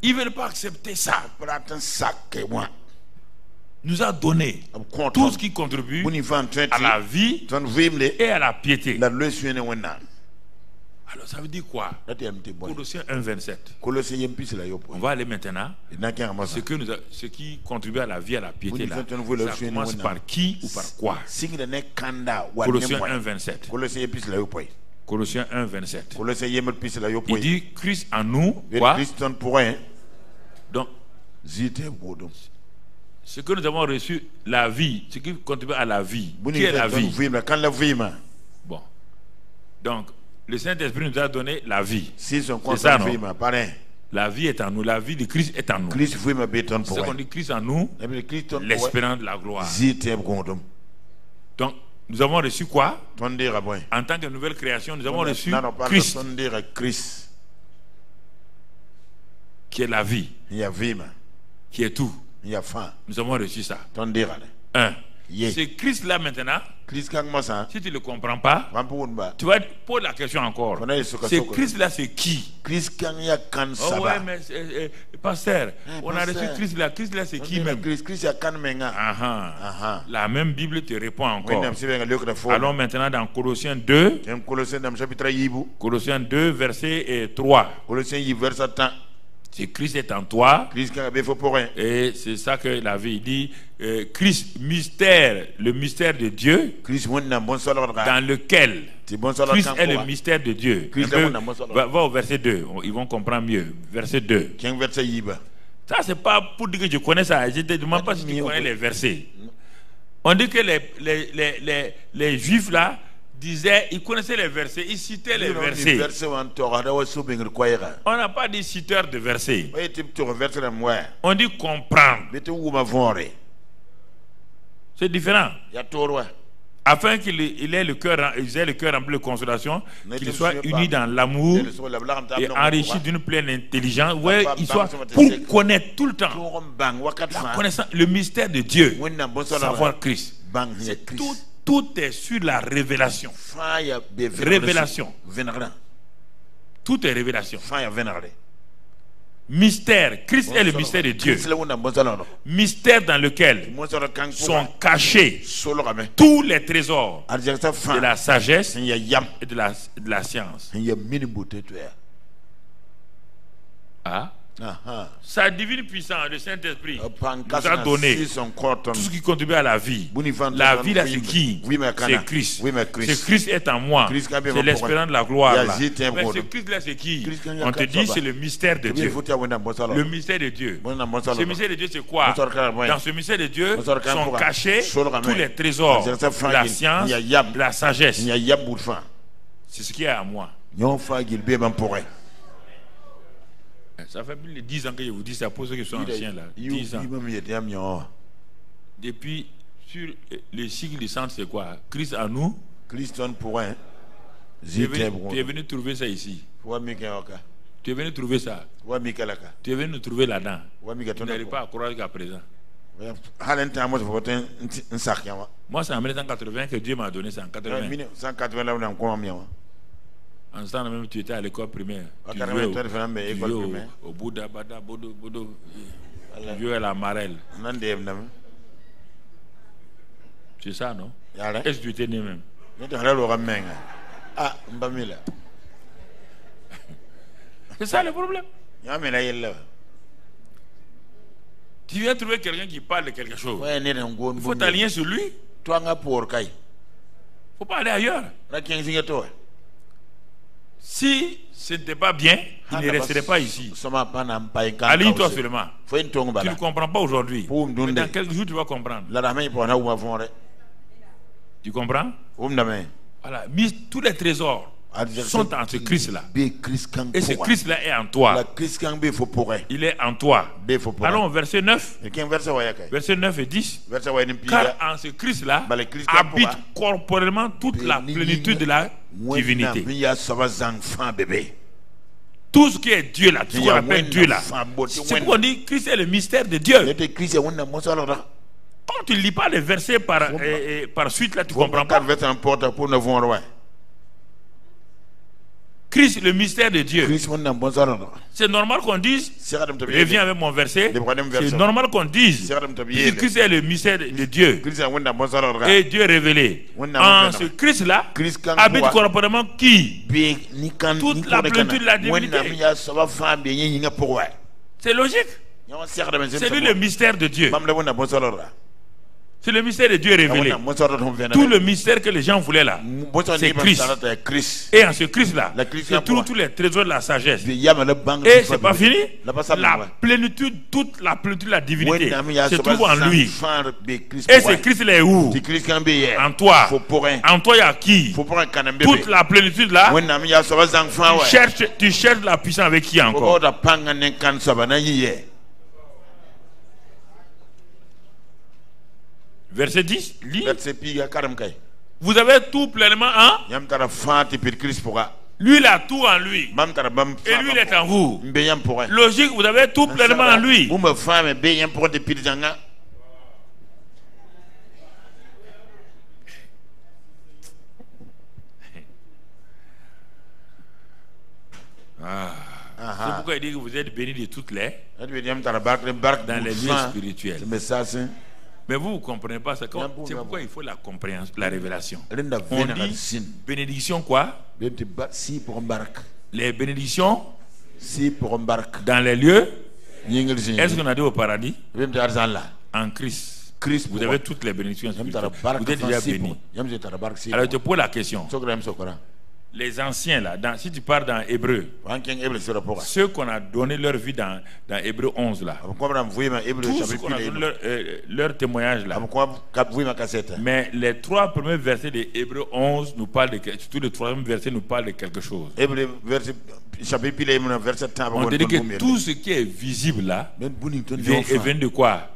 S1: Ils ne veulent pas accepter ça. Nous a donné tout ce qui contribue à la vie et à la piété. Alors ça veut dire quoi? Colossiens 1:27. On va aller maintenant. Ce qui contribue à la vie, à la piété, là, ça commence par qui ou par quoi? Colossiens 1:27. Colossiens 1:27. Il dit Christ en nous, quoi? Donc, ce que nous avons reçu, la vie, ce qui contribue à la vie. Qui est la vie? Bon. Donc, le Saint-Esprit nous a donné la vie. C'est ça, non? La vie est en nous. La vie de Christ est en nous. C'est ce qu'on dit, Christ en nous, l'espérance de la gloire. Donc, nous avons reçu quoi? En tant que nouvelle création, nous avons reçu Christ, qui est la vie, qui est tout. Nous avons reçu ça. C'est Christ là maintenant. Si tu ne le comprends pas, tu vas poser la question encore. C'est Christ là, c'est qui? Oh ouais, mais pasteur, on a reçu Christ là. Christ là, c'est qui même? La même Bible te répond encore. Allons maintenant dans Colossiens 2. Colossiens 2, verset 3. Si Christ est en toi, et c'est ça que la vie dit, Christ, mystère, le mystère de Dieu, dans lequel Christ est le mystère de Dieu. Va au verset 2, ils vont comprendre mieux. Verset 2. Ça, c'est pas pour dire que je connais ça, je ne te demande pas si tu connais les versets. On dit que les Juifs là, disait, il connaissait les versets, il citait les versets. On n'a pas dit citeur de versets. On dit comprendre. C'est différent. Afin qu'il ait le cœur rempli de consolation, qu'il soit uni dans l'amour et enrichi d'une pleine intelligence, ouais, il soit pour connaître tout le temps la connaissance, le mystère de Dieu, savoir Christ. C'est tout est sur la révélation. Révélation. Tout est révélation. Mystère. Christ est le mystère de Dieu. Mystère dans lequel sont cachés tous les trésors de la sagesse et de la science. Ah? Sa divine puissance, le Saint-Esprit nous a donné tout ce qui contribue à la vie. La vie là, c'est qui? C'est Christ. C'est Christ est en moi. C'est l'espérance de la gloire là. Mais ce Christ là, c'est qui? On te dit c'est le mystère de Dieu. Le mystère de Dieu. Ce mystère de Dieu, c'est quoi? Dans ce mystère de Dieu sont cachés tous les trésors de la science, de la sagesse. C'est ce qui est à moi. Ça fait plus de 10 ans que je vous dis ça, pour ceux qui sont anciens là. 10 ans. Depuis, sur le cycle du centre, c'est quoi? Christ en nous. Christ en pour un. Tu es venu trouver ça ici. Tu es venu trouver ça. Tu es venu nous trouver là-dedans. Tu n'arrives pas à croire qu'à présent. Moi, c'est en 1980 que Dieu m'a donné ça. En 80. 1980, en ce temps même, tu étais à l'école primaire. Tu jouais au Bouddha, Bada, Bodo, tu jouais à la Marelle. C'est ça, non? Est-ce que tu étais né même? C'est ça le problème. Tu viens trouver quelqu'un qui parle de quelque chose. Il faut t'aligner sur lui. Il ne faut pas aller ailleurs. Si ce n'était pas bien, il ne resterait pas ici. Aligne-toi seulement. Tu ne comprends pas aujourd'hui. Mais dans quelques jours, tu vas comprendre. Tu comprends? Voilà. Tous les trésors sont en ce Christ-là. Et ce Christ-là est en toi. Il est en toi. Allons au verset 9. Verset 9 et 10. Car en ce Christ-là habite corporellement toute la plénitude de la divinité. Tout ce qui est Dieu là, tout ce qu'on appelle Dieu là. C'est pourquoi on dit Christ est le mystère de Dieu. Quand tu ne lis pas les versets par suite là, tu ne comprends pas. Christ, le mystère de Dieu. C'est normal qu'on dise, reviens avec mon verset, c'est normal qu'on dise, Christ est le mystère de Dieu. Et Dieu est révélé. En ce Christ-là, habite corporellement qui? Toute la plénitude de la divinité. C'est logique. C'est lui le mystère de Dieu. C'est le mystère de Dieu révélé. Tout le mystère que les gens voulaient là, c'est Christ. Et en ce Christ-là, c'est tous les trésors de la sagesse. Et c'est pas fini. La plénitude, toute la plénitude de la divinité se trouve en lui. Et ce Christ-là est où? En toi. En toi, il y a qui? Toute la plénitude là. Tu cherches la puissance avec qui encore? Verset 10, lis. Vous avez tout pleinement en lui, il a tout en lui. Et lui, il est en vous. Logique, vous avez tout pleinement en lui. C'est pourquoi il dit que vous êtes bénis de toutes les dans les lieux spirituels. Mais vous ne comprenez pas ça. C'est pourquoi il faut la compréhension, la révélation. On dit bénédiction quoi? Les bénédictions dans les lieux. Est-ce qu'on a dit au paradis? En Christ. Vous avez toutes les bénédictions spirituelles. Vous êtes déjà bénis. Alors je te pose la question. Les anciens là, si tu pars dans Hébreu, ceux qu'on a donné leur vie dans Hébreu 11 là, tous ceux qu'on a donné leur témoignage là, mais les 3 premiers versets de Hébreu 11 nous parlent surtout le 3e verset nous parle de quelque chose. On dit que tout ce qui est visible là vient de quoi?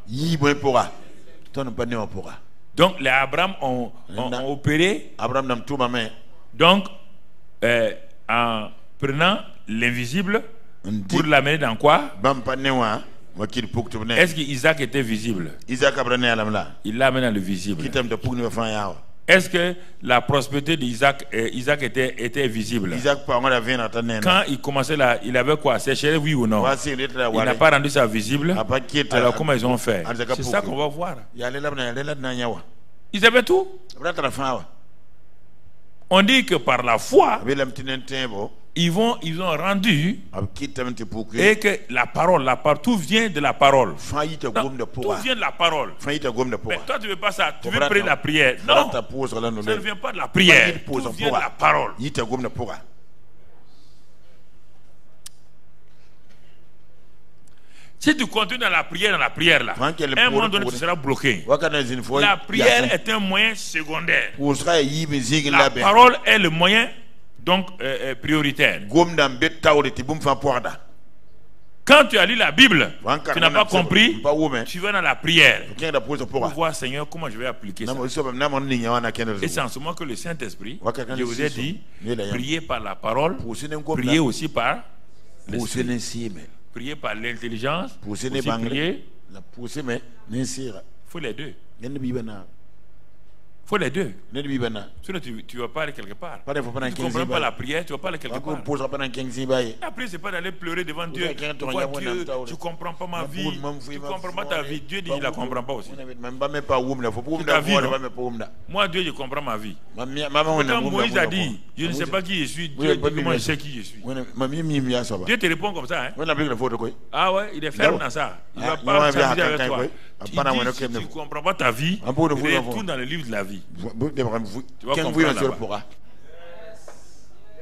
S1: Donc les Abraham ont opéré. Donc en prenant l'invisible pour l'amener dans quoi? Est-ce qu'Isaac était visible? Il l'amène dans le visible. Est-ce que la prospérité d'Isaac était visible? Quand il commençait là, il avait quoi? Séché, oui ou non? Il n'a pas rendu ça visible. Alors comment ils ont fait? C'est ça qu'on va voir. Ils avaient tout. On dit que par la foi, ils ont rendu et que la parole, tout vient de la parole. Tout vient de la parole. Mais toi tu veux pas ça, tu veux prier la prière. Non, ça ne vient pas de la prière, tout vient de la parole. Si tu continues dans la prière là, à un moment donné tu seras bloqué. La prière est un moyen secondaire. La parole est le moyen donc prioritaire. Quand tu as lu la Bible, tu n'as pas compris, tu vas dans la prière pour voir, Seigneur, comment je vais appliquer ça. Et c'est en ce moment que le Saint-Esprit, je vous ai dit, priez par la parole, priez aussi par l'esprit. Prier par l'intelligence, aussi prier. Il faut les deux. Il faut les deux. Sinon tu ne vas pas aller quelque part. Tu ne comprends pas la prière, tu ne vas pas aller quelque part. La prière, ce n'est pas d'aller pleurer devant Dieu. Tu ne comprends pas ma vie. Tu ne comprends pas ta vie. Dieu dit qu'il ne la comprend pas aussi. Ta vie, moi, Dieu, je comprends ma vie. Quand Moïse a dit, je ne sais pas qui je suis, Dieu dit comment je sais qui je suis. Dieu te répond comme ça. Hein? Ah ouais, il est ferme dans ça. Il ne va pas s'amuser avec toi. Si tu ne comprends pas ta vie, retourne dans le livre de la vie. Tu vas comprendre.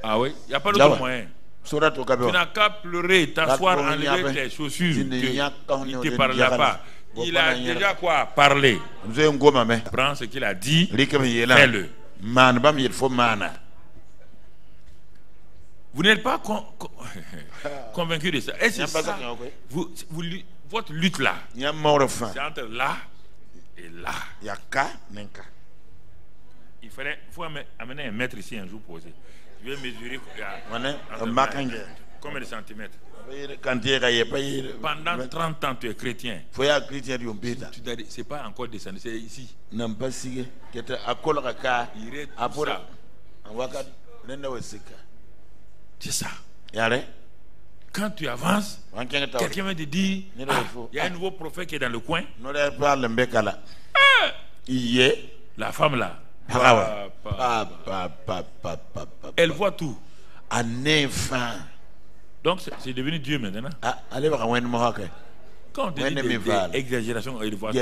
S1: Ah oui, il n'y a pas d'autre moyen. Tu n'as qu'à pleurer, t'asseoir, enlever tes chaussures. Il ne te parlera pas. Il a déjà quoi parlé. Prends ce qu'il a dit, fais-le. Vous n'êtes pas convaincu de ça. Et c'est ça. Votre lutte là, c'est entre là et là. Il faut amener un mètre ici un jour posé. Je vais mesurer combien de centimètres. Pendant 30 ans tu es chrétien. C'est pas encore descendu, c'est ici. Il irait tout ça. C'est ça. Quand tu avances, quelqu'un va te dire, il y a un nouveau prophète qui est dans le coin. La femme là, elle voit tout. Donc c'est devenu Dieu maintenant. Quand on te dit des exagérations, elle voit tout.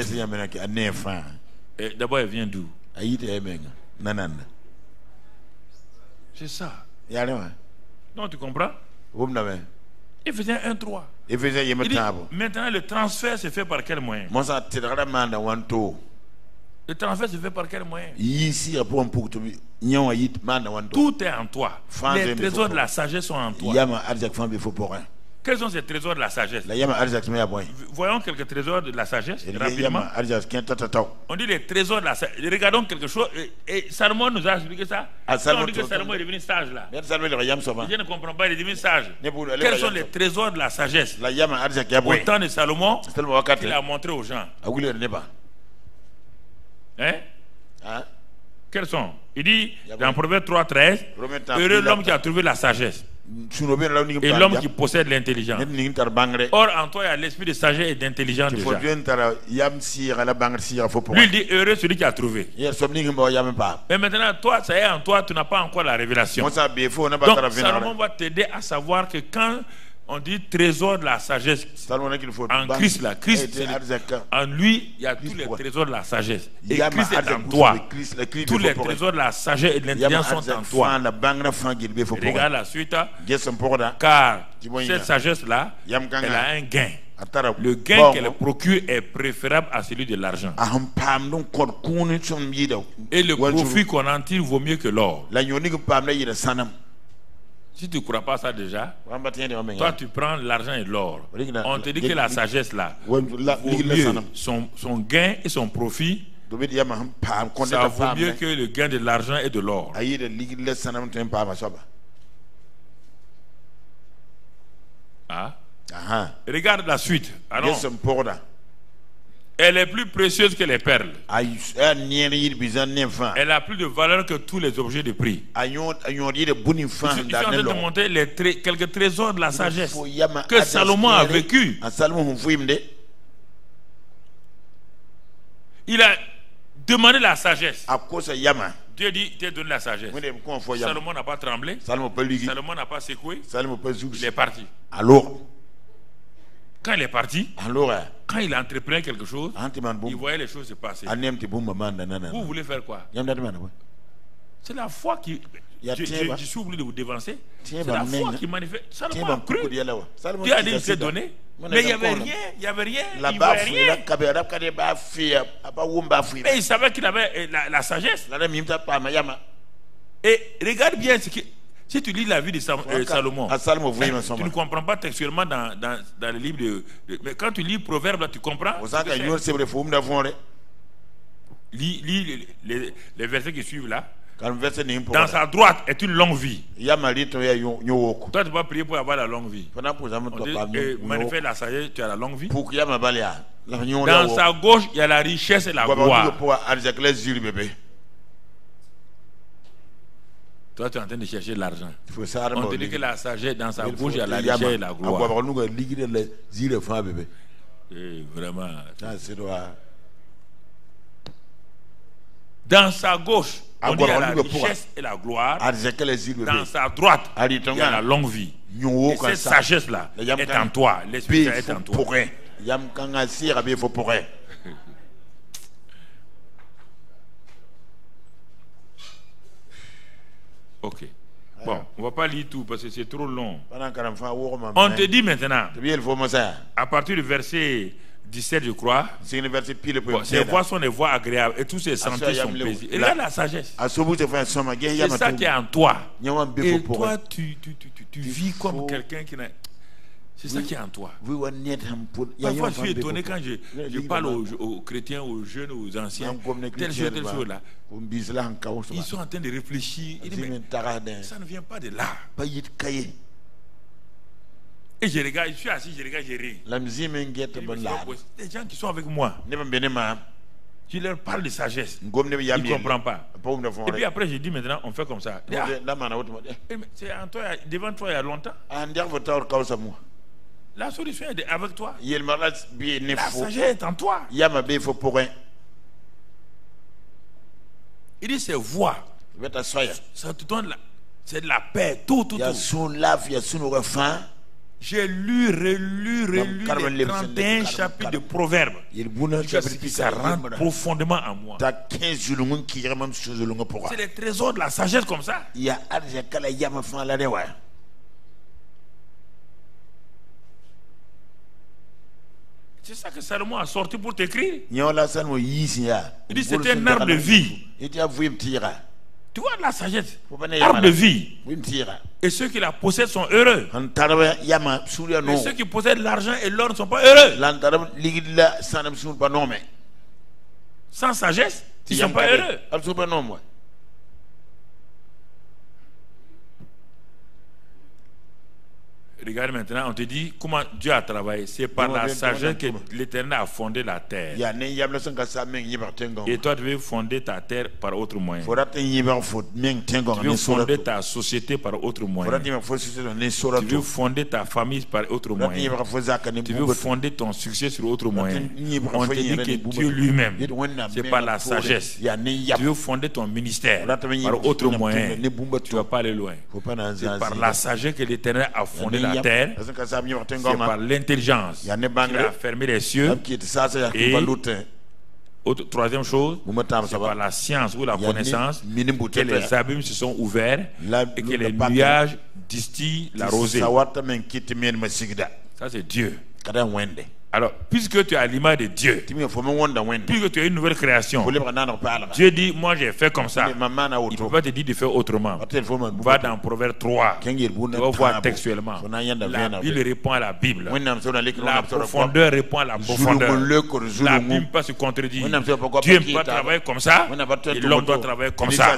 S1: D'abord, elle vient d'où? C'est ça. Non, tu comprends? Il faisait 1-3. Il dit, maintenant, le transfert se fait par quel moyen? Le transfert se fait par quel moyen? Tout est en toi. Les trésors de la sagesse sont en toi. Quels sont ces trésors de la sagesse? Voyons quelques trésors de la sagesse rapidement. On dit les trésors de la sagesse. Regardons quelque chose. Et Salomon nous a expliqué ça. On dit que Salomon est devenu sage là. Je ne comprends pas, il est devenu sage. Quels sont les trésors de la sagesse? Au temps de Salomon, il a montré aux gens. Hein? Quels sont? Il dit dans Proverbe 3:13, heureux l'homme qui a trouvé la sagesse et l'homme qui possède l'intelligence. Or en toi il y a l'esprit de sagesse et d'intelligence déjà. Lui il dit heureux celui qui a trouvé. Mais maintenant toi, ça y est, en toi tu n'as pas encore la révélation. Donc Salomon va t'aider à savoir que quand on dit trésor de la sagesse en Christ là, Christ en lui il y a tous les trésors de la sagesse et Christ est en toi. Tous les trésors de la sagesse et de l'intelligence sont en toi. Regarde la suite, car cette sagesse là elle a un gain. Le gain qu'elle procure est préférable à celui de l'argent. Et le profit qu'on en tire vaut mieux que l'or. Si tu ne crois pas ça déjà, toi tu prends l'argent et l'or. On te dit que la sagesse là vaut mieux son gain et son profit. Ça vaut mieux que le gain de l'argent et de l'or. Regarde la suite. Elle est plus précieuse que les perles. Elle a plus de valeur que tous les objets de prix. Ils sont en train de montrer quelques trésors de la sagesse que Salomon a vécu. Il a demandé la sagesse. Dieu dit, tu as donné la sagesse. Salomon n'a pas tremblé. Salomon n'a pas secoué. Il est parti. Quand il est parti, quand il a entrepris quelque chose, il voyait les choses se passer. Vous voulez faire quoi? C'est la foi qui... Je suis obligé de vous dévancer. C'est la foi qui manifeste. Salomon a cru. Dieu a dit qu'il s'est donné. Mais il n'y avait rien. Il n'y avait rien. Il ne voyait rien. Mais il savait qu'il avait la sagesse. Et regarde bien ce qui... Si tu lis la vie de Salomon, tu ne comprends pas textuellement dans le livre mais quand tu lis Proverbes, là, tu comprends. Lis les versets qui suivent là. Dans sa droite est une longue vie. Toi, tu vas prier pour avoir la longue vie. Manifeste la sagesse, tu as la longue vie. Dans sa gauche, il y a la richesse et la gloire. Toi, tu es en train de chercher l'argent. On te dit que la sagesse, dans sa bouche, il y a la richesse et la gloire. Et vraiment. Dans sa gauche, on dit il y a la richesse et la gloire. Dans sa droite, il y a la longue vie. Et cette sagesse-là est en toi. L'esprit est en toi. Ok. Bon, on ne va pas lire tout parce que c'est trop long. On te dit maintenant, à partir du verset 17, je crois, ces voix sont des voix agréables et tous ces sentiers sont paisibles. Et là, la sagesse, c'est ça qui est en toi. Et toi, tu vis comme quelqu'un qui n'a... C'est ça qui est en toi. Parfois, je suis étonné quand je parle aux chrétiens, aux jeunes, aux anciens, telle chose là. Ils sont en train de réfléchir. Ils disent, mais ça ne vient pas de là. Et je regarde, je suis assis, je regarde, je ris. Les gens qui sont avec moi, Je leur parle de sagesse. Ils ne comprennent pas. Et puis après, je dis maintenant, on fait comme ça. C'est en toi, devant toi il y a longtemps. La solution est avec toi. La sagesse est en toi. Il dit c'est voix. Ça te donne c'est de la paix. Tout. J'ai lu, relu les 31 chapitres de Proverbes. Ça rentre profondément en moi. C'est les trésors de la sagesse comme ça. C'est ça que Salomon a sorti pour t'écrire. Il dit c'est un arbre de vie. Tu vois la sagesse, arbre de vie. Et ceux qui la possèdent sont heureux. Et ceux qui possèdent l'argent et l'or ne sont pas heureux. Sans sagesse, ils ne sont pas heureux. Regarde maintenant, on te dit comment Dieu a travaillé. C'est par la sagesse que l'Éternel a fondé la terre. Et toi, tu veux fonder ta terre par autre moyen. Tu veux fonder ta société par autre moyen. Tu veux fonder ta famille par autre moyen. Tu veux fonder ton succès sur autre moyen. On te dit que Dieu lui-même, c'est par la sagesse. Tu veux fonder ton ministère par autre moyen. Tu ne vas pas aller loin. C'est par la sagesse que l'Éternel a fondé la terre. C'est par l'intelligence qu'il a fermé les cieux. Et troisième chose, c'est par la science ou la connaissance que les abîmes se sont ouverts et que les nuages distillent la rosée. Ça c'est Dieu. Alors, puisque tu as l'image de Dieu, puisque tu as une nouvelle création, Dieu dit, moi j'ai fait comme ça. Il ne peut pas te dire de faire autrement. Va dans Proverbe 3. Tu vas voir textuellement. La Bible répond à la Bible. La profondeur répond à la profondeur. La Bible ne peut pas se contredire. Dieu ne peut pas travailler comme ça et l'homme doit travailler comme ça.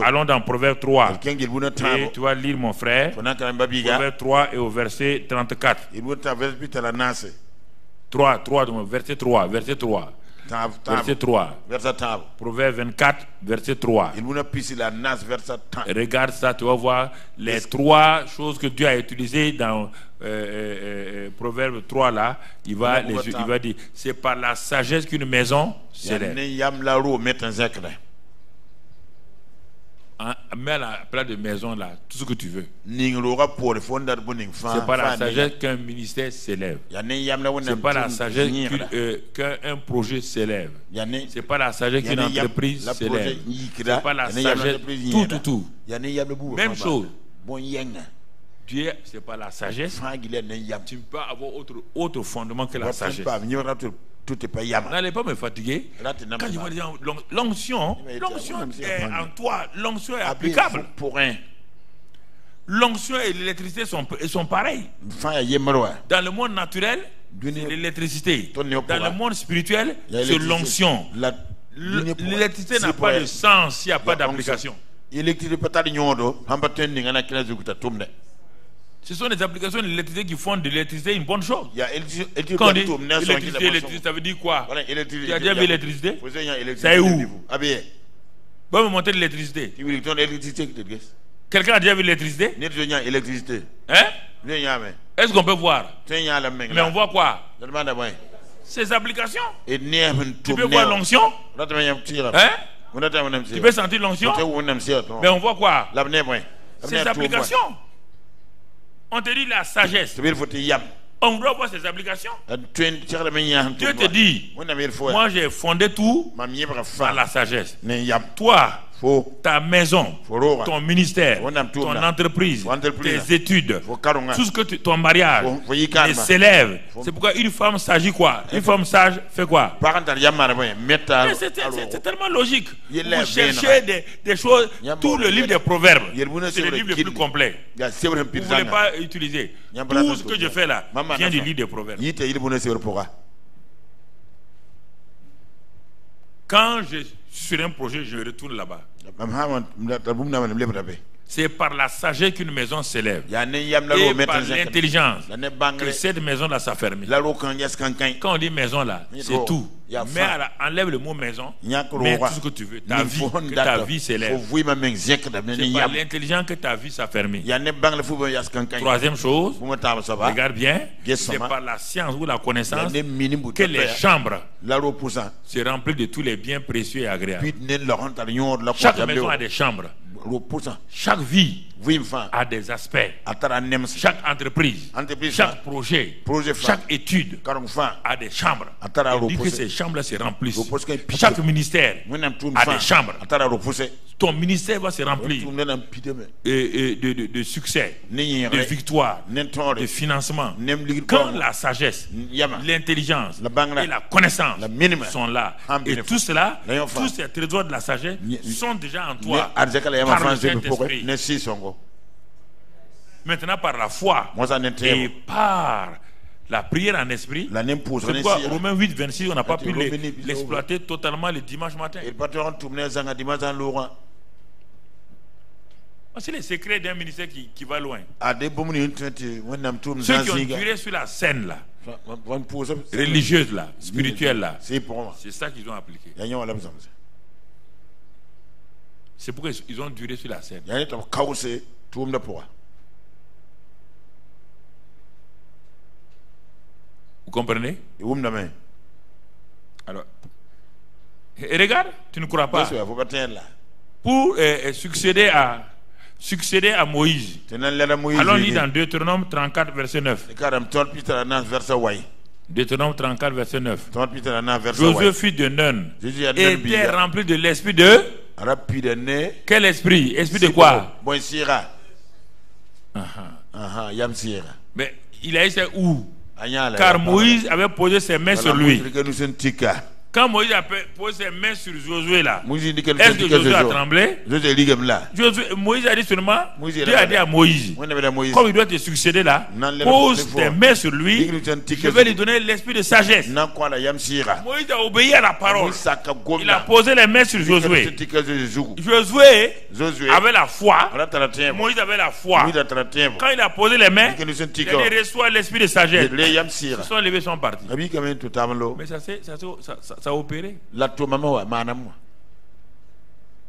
S1: Allons dans Proverbe 3. Et tu vas lire, mon frère, Proverbe 3 et au verset 34. 3, verset 3. Verset 3. Proverbe 24, verset 3. Regarde ça, tu vas voir les trois choses que Dieu a utilisées dans Proverbe 3 là. Il va dire, c'est par la sagesse qu'une maison s'élève. Mets à la place de maison là tout ce que tu veux. C'est pas la sagesse qu'un ministère s'élève. C'est pas la sagesse qu'un projet s'élève. C'est pas la sagesse qu'une entreprise s'élève. C'est pas la sagesse tout. Même chose. Dieu, c'est pas la sagesse. Tu ne peux pas avoir autre fondement que la sagesse. N'allez pas me fatiguer. Quand je me dis l'onction est en toi, l'onction est applicable. L'onction et l'électricité sont pareils. Dans le monde naturel, c'est l'électricité. Dans le monde spirituel, c'est l'onction. L'électricité n'a pas de sens s'il n'y a pas d'application. Ce sont des applications de l'électricité qui font de l'électricité une bonne chose. Quand on dit électricité, ça veut dire quoi? Tu as déjà vu l'électricité? C'est où? Va me montrer de l'électricité. Quelqu'un a déjà vu l'électricité? Hein? Est-ce qu'on peut voir? Mais on voit quoi? Ces applications. Tu peux voir l'onction? Hein? Tu peux sentir l'onction? Mais on voit quoi? Ces applications. On te dit la sagesse. On doit voir ces applications. Dieu te dit, moi j'ai fondé tout par la sagesse. Toi, ta maison, ton ministère, ton entreprise, tes études, tout ce que ton mariage s'élève. C'est pourquoi une femme s'agit quoi? Une femme sage fait quoi? C'est tellement logique. Vous cherchez des choses, tout le livre des Proverbes, c'est le livre le plus complet. Vous ne voulez pas utiliser. Tout ce que je fais là vient du livre des Proverbes. Quand je suis sur un projet, je retourne là-bas. C'est par la sagesse qu'une maison s'élève. Et par l'intelligence que cette maison-là s'affermit. Quand on dit maison là, c'est tout. Mais enlève le mot maison, mets tout ce que tu veux. Ta vie, que ta vie s'élève. C'est pas l'intelligence que ta vie s'affermit. Troisième chose, regarde bien, c'est par la science ou la connaissance que les chambres se remplissent de tous les biens précieux et agréables. Chaque maison a des chambres. Chaque vie a des aspects. Chaque entreprise, chaque projet, chaque étude a des chambres. Il dit que ces chambres se remplissent. Chaque ministère a des chambres. Ton ministère va se remplir de succès, de victoire, de financement. Quand la sagesse, l'intelligence et la connaissance sont là, et tout cela, tous ces trésors de la sagesse sont déjà en toi par le Saint-Esprit. Maintenant, par la foi et par la prière en esprit, c'est pourquoi Romains 8, 26, on n'a pas pu l'exploiter totalement le dimanche matin. C'est le secret d'un ministère qui va loin. Ceux qui ont duré sur la scène là, religieuse là, spirituelle là, c'est ça qu'ils ont appliqué. C'est pourquoi ils ont duré sur la scène. Vous comprenez? Alors, regarde, tu ne crois pas. Pour succéder à Moïse, allons lire dans Deutéronome 34 verset 9. Deutéronome 34 verset 9. Josué fils de Nun était rempli de l'esprit de... Quel esprit? Esprit de quoi? Mais il a été où? Car Moïse avait posé ses mains sur lui. Quand Moïse a posé ses mains sur Josué là, est-ce que Josué a tremblé? Moïse a dit seulement, Dieu a dit à Moïse, comme il doit te succéder là, pose tes mains sur lui, je vais lui donner l'esprit de sagesse. Moïse a obéi à la parole. Il a posé les mains sur Josué. Josué avait la foi. Moïse avait la foi. Quand il a posé les mains, il a dit reçoit l'esprit de sagesse. Ils sont levés, sont partis. Mais ça a opéré.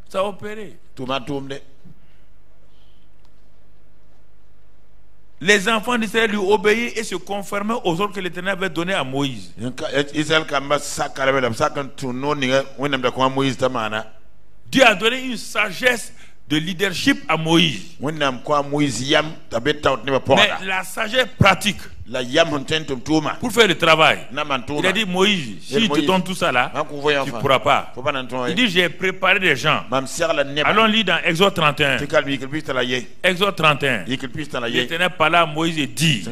S1: Ça a opéré. Les enfants d'Israël lui obéissaient et se conformaient aux ordres que l'Éternel avait donnés à Moïse. Dieu a donné une sagesse de leadership à Moïse. Mais la sagesse pratique pour faire le travail, il a dit Moïse, si je te donne tout ça là, tu ne pourras pas. Il dit j'ai préparé des gens. Allons lire dans Exode 31. Exode 31. L'Éternel parla à Moïse et dit,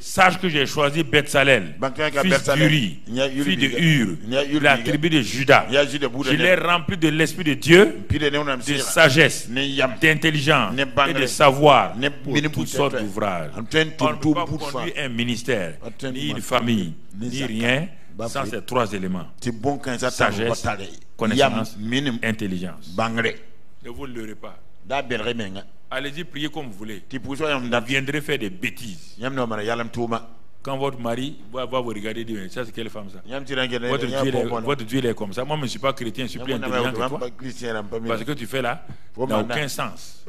S1: sache que j'ai choisi Betsalel, fils d'Uri, fils de Hur, de la tribu de Juda. Je l'ai rempli de l'esprit de Dieu, de sagesse, d'intelligence et de savoir pour toutes sortes d'ouvrages. On ne peut pas conduire un ministère, ni une famille, ni rien sans ces trois éléments: sagesse, connaissance, intelligence. Ne vous leurrez pas. Allez-y, priez comme vous voulez. Vous viendrez faire des bêtises. Quand votre mari va vous regarder et dire, ça c'est quelle femme ça? Votre Dieu est comme ça. Moi je ne suis pas chrétien, je suis plus intelligent que toi. Parce que tu fais là n'a aucun sens.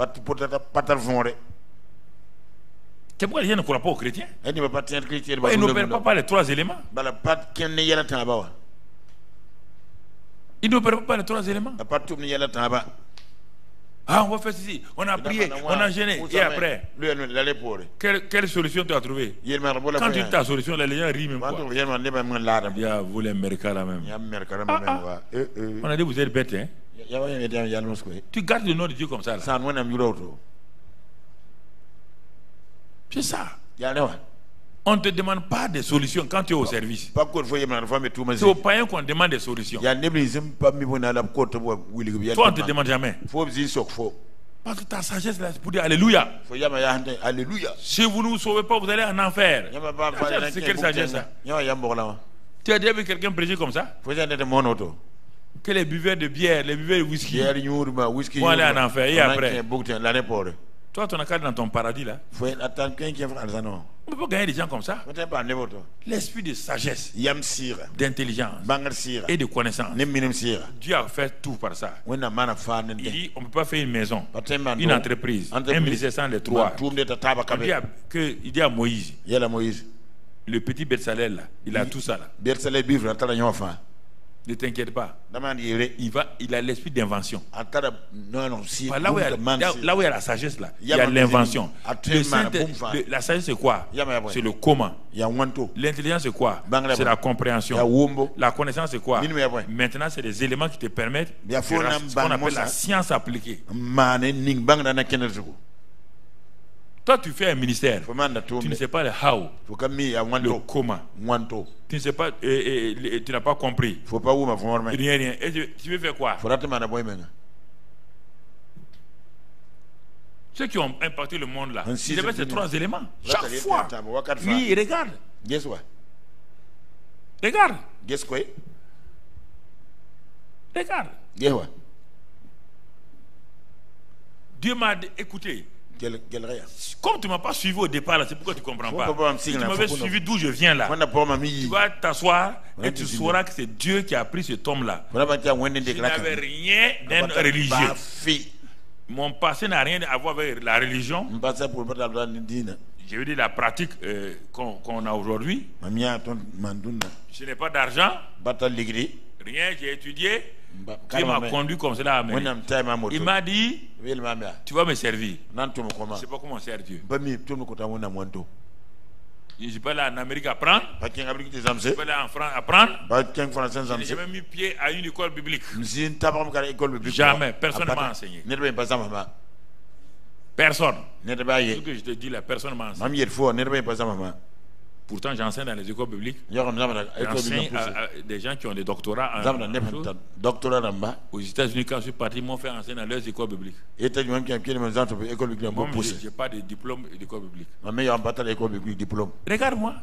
S1: C'est pourquoi les gens ne croient pas aux chrétiens. Ils n'opèrent pas les trois éléments. Ils n'opèrent pas les trois éléments. Ah, on va faire ceci, on a prié, on a gêné, et après, quelle solution tu as trouvé? Quand tu dis ta solution, les gens rient même quoi. Vous les Américains là même. On a dit vous êtes bêtes, hein? Tu gardes le nom de Dieu comme ça là. C'est ça. On ne te demande pas des solutions quand tu es au service. C'est aux païens qu'on demande des solutions. Toi, on ne te demande jamais. Parce que ta sagesse là, c'est pour dire Alléluia. Si vous ne vous sauvez pas, vous allez en enfer. C'est quelle sagesse ça? Tu as déjà vu quelqu'un prêcher comme ça? Que les buveurs de bière, les buveurs de whisky vont aller en enfer et après. Toi, tu as dans ton paradis là. On ne peut pas gagner des gens comme ça. L'esprit de sagesse, d'intelligence et de connaissance. Dieu a fait tout par ça. Il dit, on ne peut pas faire une maison, une entreprise, un ministère sans les trois. Il dit à Moïse, le petit Betsalel là, il a tout ça là. Ne t'inquiète pas. Il a l'esprit d'invention. Là où il y a la sagesse là, il y a l'invention. La sagesse c'est quoi? C'est le comment. L'intelligence c'est quoi? C'est la compréhension. La connaissance c'est quoi? Maintenant c'est des éléments qui te permettent ce qu'on appelle la science appliquée. Toi, tu fais un ministère. Tu ne sais pas le how, le comment. Tu ne sais pas, tu n'as pas compris. Rien. Et tu veux faire quoi? Ceux qui ont impacté le monde là, ils avaient ces trois éléments. Chaque fois. Oui, regarde. Regarde. Regarde. Dieu m'a écouté. Comme tu ne m'as pas suivi au départ, c'est pourquoi tu ne comprends pas. Si tu m'avais suivi d'où je viens là, tu vas t'asseoir et tu sauras que c'est Dieu qui a pris cet homme-là. Je n'avais rien d'un religieux. Mon passé n'a rien à voir avec la religion. Je veux dire la pratique qu'on a aujourd'hui. Je n'ai pas d'argent. Rien, j'ai étudié. Dieu m'a conduit comme cela. Il m'a dit, tu vas me servir. Je ne sais pas comment servir Dieu. Je ne suis pas là en Amérique à apprendre. Je ne suis pas là en France à apprendre. Je n'ai jamais mis pied à une école biblique. Jamais. Personne ne m'a enseigné. Personne. Ce que je te dis là, personne ne m'a enseigné. Pourtant, j'enseigne dans les écoles bibliques. J'enseigne à des gens qui ont des doctorats aux États-Unis. Quand je suis parti, ils m'ont fait enseigner dans leurs écoles bibliques. Moi, je n'ai pas de diplôme d'école biblique. Regarde-moi.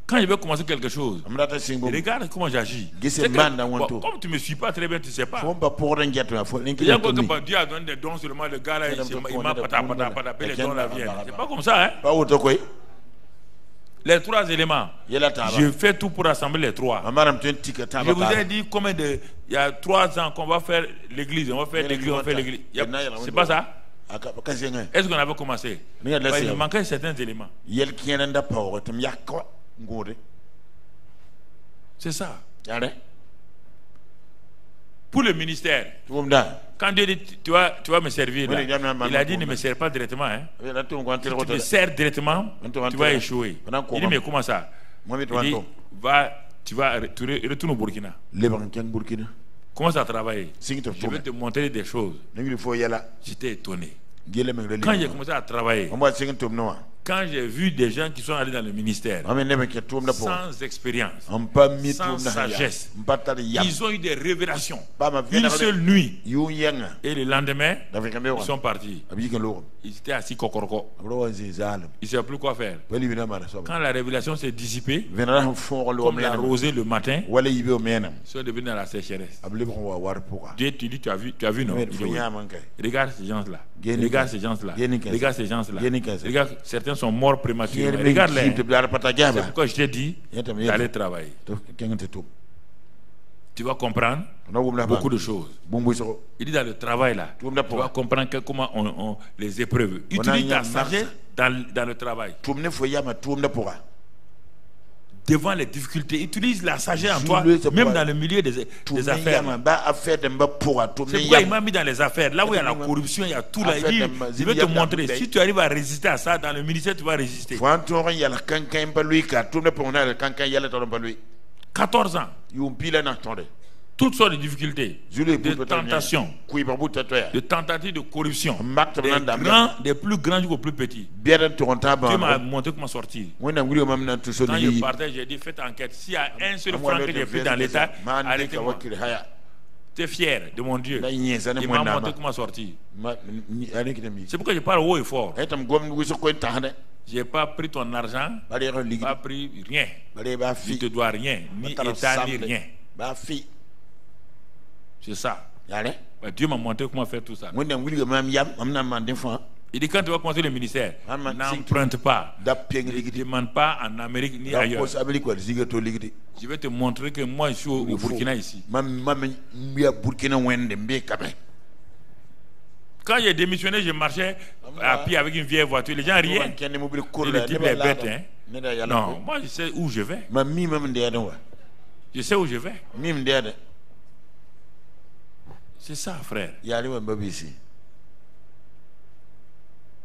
S1: Quand je veux commencer quelque chose, regarde comment j'agis. Comme tu ne me suis pas très bien, tu ne sais pas. Dieu a donné des dons seulement, le gars là, il m'a patapé les dons là viennent. C'est pas comme ça, hein? Les trois éléments. Je fais tout pour rassembler les trois. Je vous ai dit combien de. Il y a 3 ans qu'on va faire l'église. On va faire l'église. On va faire l'église. C'est pas ça? Est-ce qu'on avait commencé? Il manquait certains éléments. C'est ça. Pour le ministère. Quand Dieu dit tu vas me servir là, il a dit ne me sers pas directement, hein. Si tu me sers directement, tu vas échouer. Il dit mais comment ça? Il dit tu retournes au Burkina. Commence à travailler. Je vais te montrer des choses. J'étais étonné. Quand j'ai commencé à travailler, quand j'ai vu des gens qui sont allés dans le ministère sans expérience, sans sagesse, ils ont eu des révélations. Une seule nuit. Et le lendemain, ils sont partis. Ils étaient assis cocorco. Ils ne savaient plus quoi faire. Quand la révélation s'est dissipée, comme la rosée le matin, ils sont devenus dans la sécheresse. Dieu te dit, tu as vu non? Regarde ces gens-là. Regarde ces gens-là. Regarde ces gens-là. Regarde, certains sont morts prématurément. Regarde-les. C'est pourquoi je t'ai dit d'aller travailler. Tu vas comprendre beaucoup de choses. Il dit dans le travail là, tu vas comprendre comment les épreuves. Utilise ta sagesse dans le travail. Devant les difficultés, utilise la sagesse en toi, même dans le milieu des affaires. C'est pourquoi il m'a mis dans les affaires. Là où il y a la corruption, il y a tout là. Il dit, je vais te montrer. Si tu arrives à résister à ça, dans le ministère, tu vas résister. 14 ans. Toutes sortes de difficultés, de tentations, de tentatives de corruption, des plus grands jusqu'aux plus petits. Dieu m'a montré comment sortir. Quand je partais, j'ai dit faites enquête. S'il y a un seul franc que j'ai pris dans l'État, arrêtez-moi. Tu es fier de mon Dieu. Il m'a montré comment sortir. C'est pourquoi je parle haut et fort. Je n'ai pas pris ton argent, pas pris rien. Je ne te dois rien, ni État, ni rien. C'est ça. Dieu m'a montré comment faire tout ça. Il dit quand tu vas commencer le ministère, n'emprunte pas. Ne demande pas en Amérique ni ailleurs. Je vais te montrer que moi je suis au Burkina ici. Quand j'ai démissionné, je marchais à pied avec une vieille voiture. Les gens riaient. Le type est bête, hein? Non, moi je sais où je vais. Je sais où je vais. C'est ça, frère.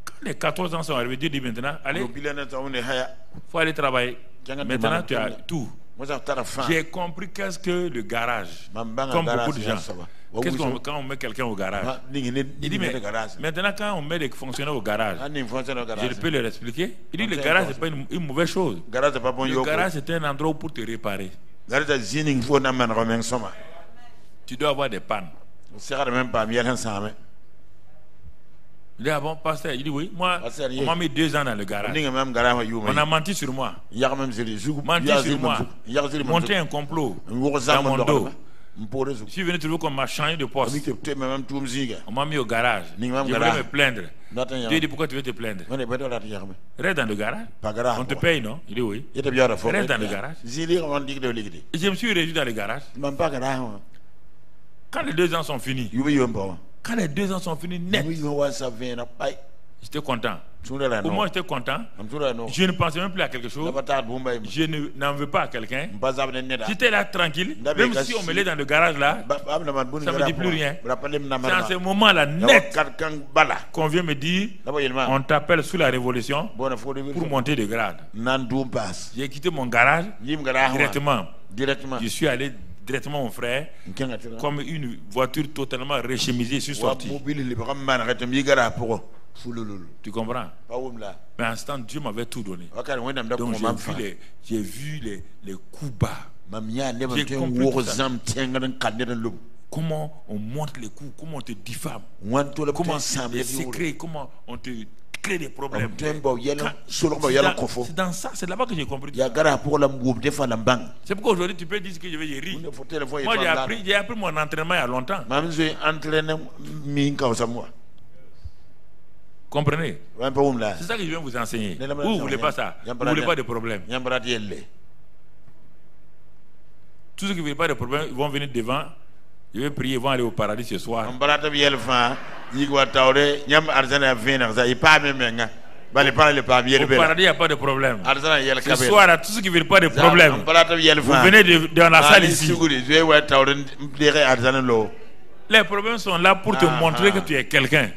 S1: Quand les 14 ans sont arrivés, Dieu dit maintenant, allez, il faut aller travailler. Maintenant, tu as tout. J'ai compris qu'est-ce que le garage. Comme beaucoup de gens. Quand on met quelqu'un au garage, il dit, mais maintenant quand on met des fonctionnaires au garage, je peux leur expliquer. Il dit, le garage c'est pas une mauvaise chose. Le garage c'est un endroit pour te réparer. Tu dois avoir des pannes. Il dit, ah bon, pasteur? Il dit, oui, moi, on m'a mis 2 ans dans le garage. On a menti sur moi. Menti sur moi. Monté un complot dans mon dos. Je suis venu trouver qu'on m'a changé de poste. On m'a mis au garage. Je voulais me plaindre. Dieu dit, pourquoi tu veux te plaindre? Reste dans le garage. On te paye, non? Il dit oui. Reste dans le garage. Et je me suis réduit dans le garage. Quand les 2 ans sont finis, net, j'étais content. Pour moi, j'étais content. Je ne pensais même plus à quelque chose. Je n'en veux pas à quelqu'un. J'étais là tranquille. Même si on me laisse dans le garage là, ça ne me dit plus rien. C'est en ce moment-là net qu'on vient me dire, on t'appelle sous la révolution pour monter de grade. J'ai quitté mon garage directement. Je suis allé directement mon frère, comme une voiture totalement réchemisée, je suis sorti. Tu comprends? Mais en ce temps, Dieu m'avait tout donné. Donc j'ai vu les coups bas. J'ai compris ça. Comment on monte les coups, comment on te diffame, comment les secrets, comment on te crée des problèmes. C'est dans ça, c'est là-bas que j'ai compris. C'est pourquoi aujourd'hui tu peux dire que je vais rire. Moi j'ai appris mon entraînement il y a longtemps. Comprenez? C'est ça que je viens vous enseigner. Vous ne voulez pas ça. Vous ne voulez pas de problème. Tous ceux qui ne veulent pas de problème, ils vont venir devant. Je vais prier, ils vont aller au paradis ce soir. Au paradis, il n'y a pas de problème. Ce soir, à tous ceux qui ne veulent pas de problème, vous venez dans la salle ici. Les problèmes sont là pour te montrer que tu es quelqu'un.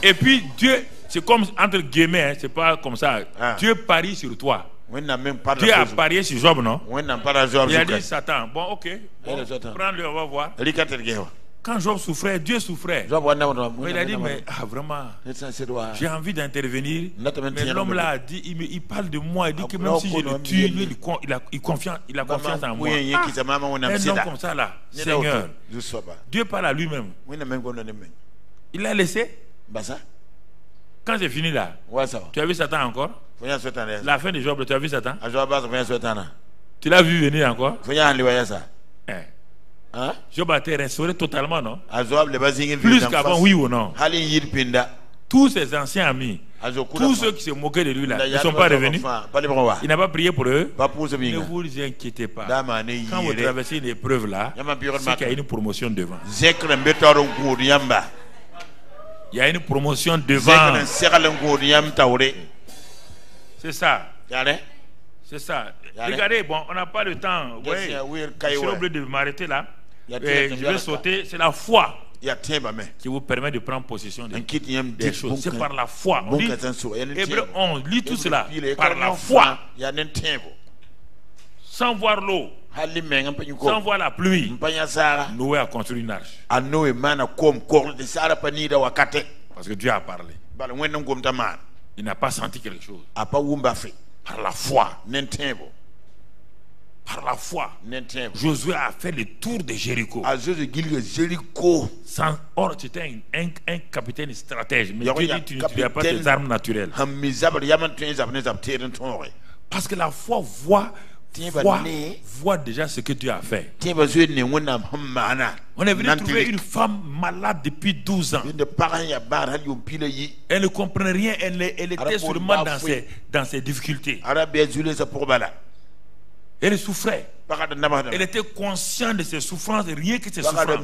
S1: Et puis Dieu, c'est comme entre guillemets, c'est pas comme ça. Dieu parie sur toi. Dieu a parié sur Job, non? Il a dit Satan, bon ok, prends-le, on va voir. Quand Job souffrait, Dieu souffrait. Mais il a dit, mais vraiment, j'ai envie d'intervenir. Mais l'homme là a dit, il parle de moi, il dit que même si je le tue, il a confiance en moi. Un homme comme ça là, Seigneur, Dieu parle à lui-même. Il l'a laissé. Quand c'est fini là, tu as vu Satan encore? La fin de Job, tu as vu Satan? Tu l'as vu venir encore? Job a été restauré totalement, non? Plus qu'avant, oui ou non? Tous ses anciens amis, tous ceux qui se moquaient de lui là, ne sont pas revenus. Il n'a pas prié pour eux. Ne vous inquiétez pas. Quand vous traversez une épreuve là, c'est qu'il y a une promotion devant. Il y a une promotion devant. C'est ça. C'est ça. Regardez, bon, on n'a pas de temps. Ouais, je suis obligé de m'arrêter là. Je vais sauter. C'est la foi qui vous permet de prendre possession des choses. C'est par la foi. On lit, Hébreux 11, lit tout cela. Par la foi. Sans voir l'eau, sans voir la pluie, Noé a construit une arche. Parce que Dieu a parlé. Il n'a pas senti quelque chose. Par la foi. Par la foi. Josué a fait le tour de Jéricho. Or, c'était un capitaine stratège. Mais Dieu dit, tu n'utilises pas tes armes naturelles. Parce que la foi vois déjà ce que Dieu a fait. On est venu trouver une femme malade depuis 12 ans. Elle ne comprenait rien, elle était seulement dans ses difficultés. Elle souffrait. Elle était consciente de ses souffrances, rien que ses souffrances.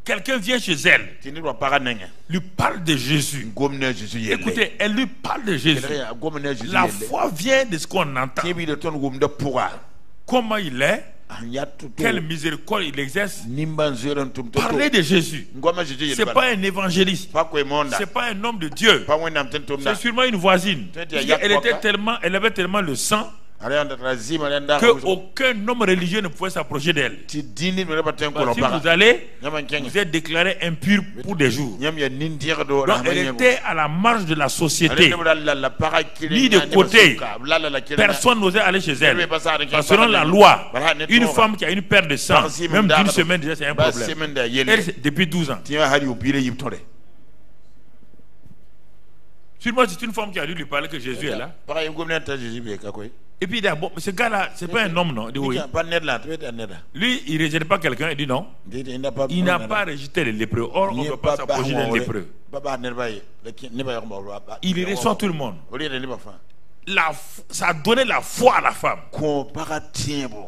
S1: Quelqu'un vient chez elle, lui parle de Jésus. Écoutez, elle lui parle de Jésus. La foi vient de ce qu'on entend. Comment il est, quelle miséricorde il exerce. Parler de Jésus. Ce n'est pas un évangéliste. Ce n'est pas un homme de Dieu. C'est sûrement une voisine. Elle avait tellement le sang qu'aucun homme religieux ne pouvait s'approcher d'elle. Si vous allez, vous êtes déclaré impur pour des jours. Donc elle était à la marge de la société, mis de côté. Personne n'osait aller chez elle. Parce que selon la loi, une femme qui a une perte de sang, même d'une semaine déjà, c'est un problème. Elle, depuis 12 ans. Sûrement c'est une femme qui a dû lui parler que Jésus est là. Et puis bon, ce gars-là, c'est pas un homme, non? Lui, il ne rejette pas quelqu'un, il dit non. Il n'a pas rejeté les lépreux. Or, on ne peut pas s'approcher des lépreux. Il reçoit tout le monde. Ça a donné la foi à la femme.